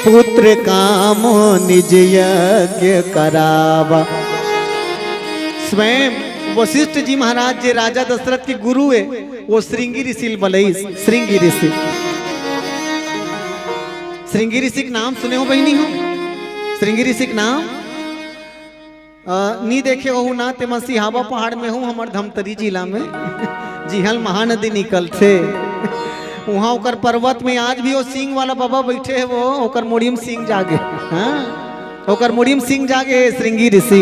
Speaker 1: पुत्र काम निज यज्ञ करावा। स्वयं वशिष्ठ जी महाराज जे राजा दशरथ के गुरु है वो श्रृंगी ऋषि बलई, श्रृंगी ऋषि। श्रृंगी ऋषि के नाम सुने हो बहनी हो, श्रृंगी ऋषि के नाम नहीं देखे हो ना, ते मसीहावा पहाड़ में हूँ हमार धमतरी जिला में जिहल महानदी निकल थे, वहाँ ओकर पर्वत में आज भी वो सिंह वाला बाबा बैठे है, वो ओकर मुड़िम सिंह जागे, हाँ ओकर मुड़िम सिंह जागे श्रृंगी ऋषि।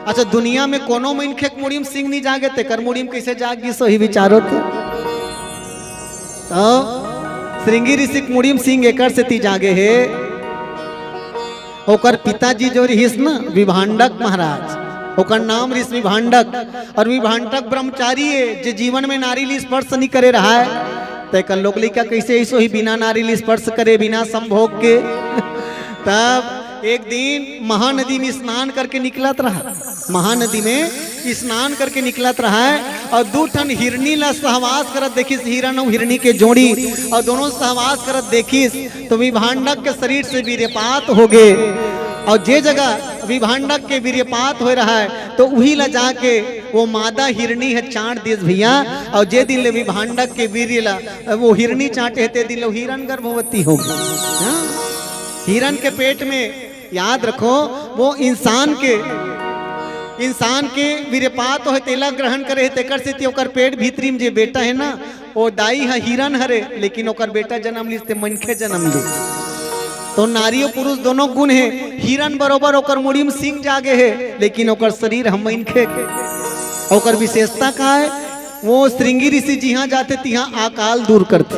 Speaker 1: अच्छा दुनिया में कोनो मनखे मुड़िम सिंह नहीं जागे, तेकर मुड़िम कैसे जागी सो ही विचारो तो श्रृंगी ऋषि मुड़िम सिंह एकर से ती जागे है। ओकर पिताजी जो रहीस ना विभांडक महाराज, ओकर नाम ऋषि विभांडक, और विभांडक ब्रह्मचारी है जे जीवन में नारी ली स्पर्श नहीं करे रहा है। तो लोग लिखा कैसे ऐसो ही बिना नारी ली स्पर्श करे, बिना संभोग के। तब एक दिन महानदी में स्नान करके निकलत रहा, महानदी में स्नान करके निकलत रहा है, और 2 ठन हिरनी ला सहवास करत देखिस, हिरण और हिरनी के जोड़ी, और दोनों सहवास करत देखिस तो विभांडक के शरीर से वीर्यपात हो गए। और जे जगह विभांडक के वीर्यपात हो रहा है तो वही ला जाके वो मादा हिरणी है चाट दिस भैया। और जे दिन ले विभांडक के वीर्य ला वो हिरणी चाटे ते दिन हिरण गर्भवती होगी। हिरण के पेट में याद रखो वो इंसान के वीर्यपात हो तेला ग्रहण करे तेकर से ओकर पेट भीतरी में जे बेटा है ना वो दाई है हिरण हरे, लेकिन ओकर बेटा जन्म ली मनखे जन्म ली। तो नारी और पुरुष दोनों गुण है। हिरण बरोबर ओकर मुड़ी में सिंह जागे है, लेकिन ओकर शरीर हम मनखे के। ओकर विशेषता का है वो श्रृंगी ऋषि जहाँ जाते तिहाँ अकाल दूर करते।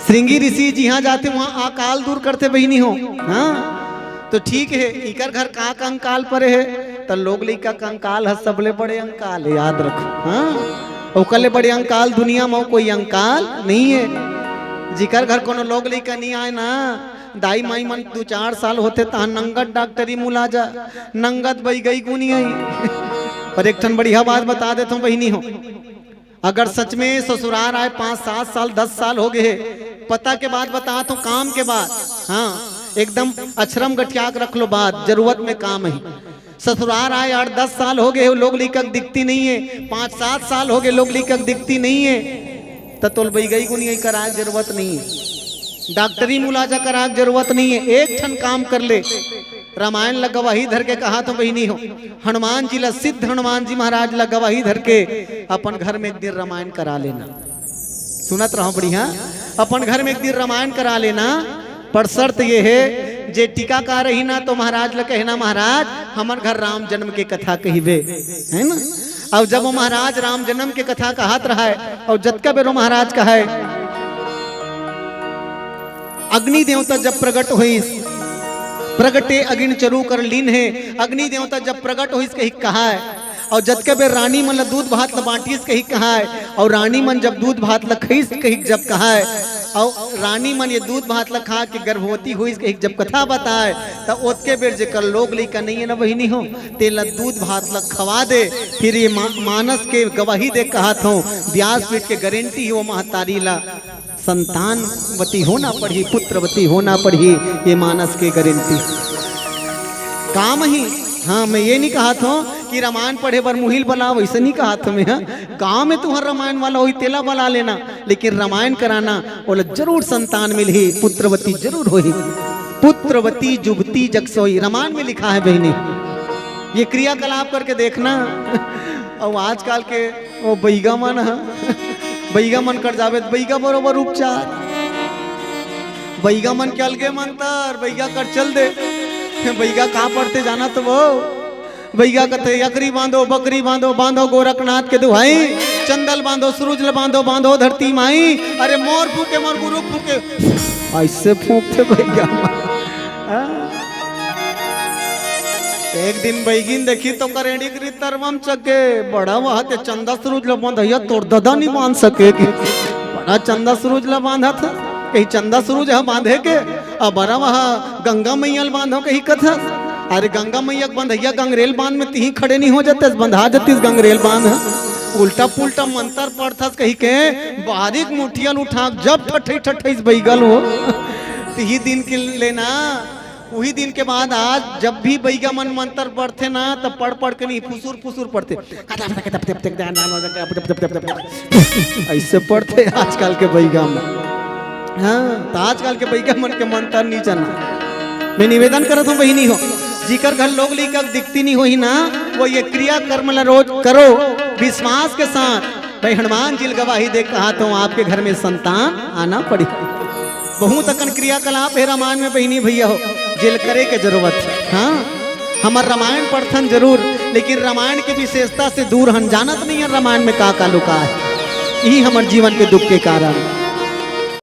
Speaker 1: श्रृंगी ऋषि जहाँ जाते वहाँ अकाल दूर करते बहनी हो। हाँ तो ठीक है, इकर घर का कंकाल पर है तो लोग लिखा कंकाल है सबले बड़े अंकाल है, याद रखो। हाँ ओकले बड़े अंकाल दुनिया में कोई अंकाल नहीं है। जिकर घर कोनो लोग लिखा नहीं आए ना दाई माई मन 2-4 साल होते तहाँ नंगत डॉक्टरी मुला जा नंगत बई गई गुनी आई। पर एक ठन बढ़िया बात बता देता हूँ बहनी हो, अगर सच में ससुराल आए 5-7 साल 10 साल हो गए पता के बाद बताता हूँ काम के बाद। हाँ एकदम अक्षरम गठियाक रख लो बात, जरूरत में काम है। ससुराल आए 8-10 साल हो गए लोग लिखक दिखती नहीं है, 5-7 साल हो गए लोग लिखक दिखती नहीं है, तो तोल बई गई गुनी करा जरूरत नहीं है, डॉक्टरी मुलाजा करा जरूरत नहीं है। एक ठन काम कर ले, रामायण ला गवाही धर के कहा तो बहनी हो, हनुमान जी ला सिद्ध हनुमान जी महाराज ला गवाही धर के अपन घर में एक दिन रामायण करा लेना। सुनत रहो बढ़िया, अपन घर में एक दिन रामायण करा लेना। पर शर्त ये है जे टीकाकार रही ना तो महाराज ला कहना महाराज हमार घर राम जन्म के कथा कहिबे, है ना। और जब वो महाराज राम जन्म के कथा कहत रहा है और जतका बेरो महाराज कहा है अग्नि देवता जब प्रकट हुई प्रगटे अग्नि चरु कर लीन है। अग्नि देवता जब प्रकट हुई कही कहा है और जतके बेर रानी मन ला दूध भात ला बांटीस कही कहा है और रानी मन जब दूध भात ला खईस कही जब कहा है और रानी मन ये दूध भात ला खा के गर्भवती हुई कही जब कथा बताए तो ओतके बेर जे कर लोग लिखा नहीं है ना बहिनी हो तेला दूध भात ला खवा दे। फिर ये मानस के गवाही दे कहा था व्यासपीठ के गारंटी वो महतारी ला संतानवती होना पड़ी, पुत्रवती होना पड़ी, ये मानस के गारंटी काम ही। हाँ मैं ये नहीं कहा था कि रामायण पढ़े बर मुहिल बला, वैसे नहीं कहा था मैं। गाँव में तुम्हारा रामायण वाला हुई तेला बला लेना, लेकिन रामायण कराना बोले जरूर संतान मिली, पुत्रवती जरूर हुई। पुत्रवती जुबती जगसोई रामायण में लिखा है बहनी, ये क्रियाकलाप करके देखना। और आजकल के वो बैगा मन बैगा मन कर जावे बैगा बरोबर उपचार, बैगा मन के अलगे मंतर बैगा कर चल दे। बैगा कहाँ पढ़ते जाना तो वो बैगा कहते यकरी बांधो बकरी बांधो, बांधो गोरखनाथ के दुहाई, चंदल बांधो सूरज बांधो, बांधो धरती माई, अरे मोर फूके मोर गुरु फूके, ऐसे फूकते बैगा। एक दिन बैगिन देखी तो करेड़ी करी तरवम चके बड़ा वहां ते चंदा सूरज ला बांधा तोड़ ददा नहीं बांध सके कि बड़ा चंदा सूरज ला बांधा था कहीं चंदा सूरज है बांधे के अब बड़ा वहां गंगा मैया बांधो कहीं कथा। अरे गंगा मैया बंधैया गंगरेल बांध में तीही खड़े नहीं हो जाते बंधा जाती गंगरेल बांध। उल्टा पुल्टा मंत्र पढ़ता कहीं के बारीक मुठियन उठा जब ठठई ठठई बैगल हो तीही दिन के लेना। वही दिन के बाद आज जब भी बैगा मन मंत्र पढ़ते ना तब पढ़ पढ़ के नहीं फुसूर फुसूर पढ़ते, ऐसे पढ़ते आजकल के बैगा में। हाँ तो आजकल के बैगा मन के मंत्र नहीं जाना। मैं निवेदन करता हूँ बहनी हो जिकर घर लोग लिखकर दिखती नहीं हुई ना वो ये क्रिया कर्म रोज करो विश्वास के साथ। भाई हनुमान जी गवाही दे कहा तो आपके घर में संतान आना पड़ी। बहुत अकन क्रियाकलाप है रामायण में बहनी भैया हो जेल करे के जरूरत है। हाँ हमार रामायण पढ़थन जरूर, लेकिन रामायण के विशेषता से दूर हम जानत नहीं है रामायण में का लुका है। यही हमारे जीवन के दुख के कारण।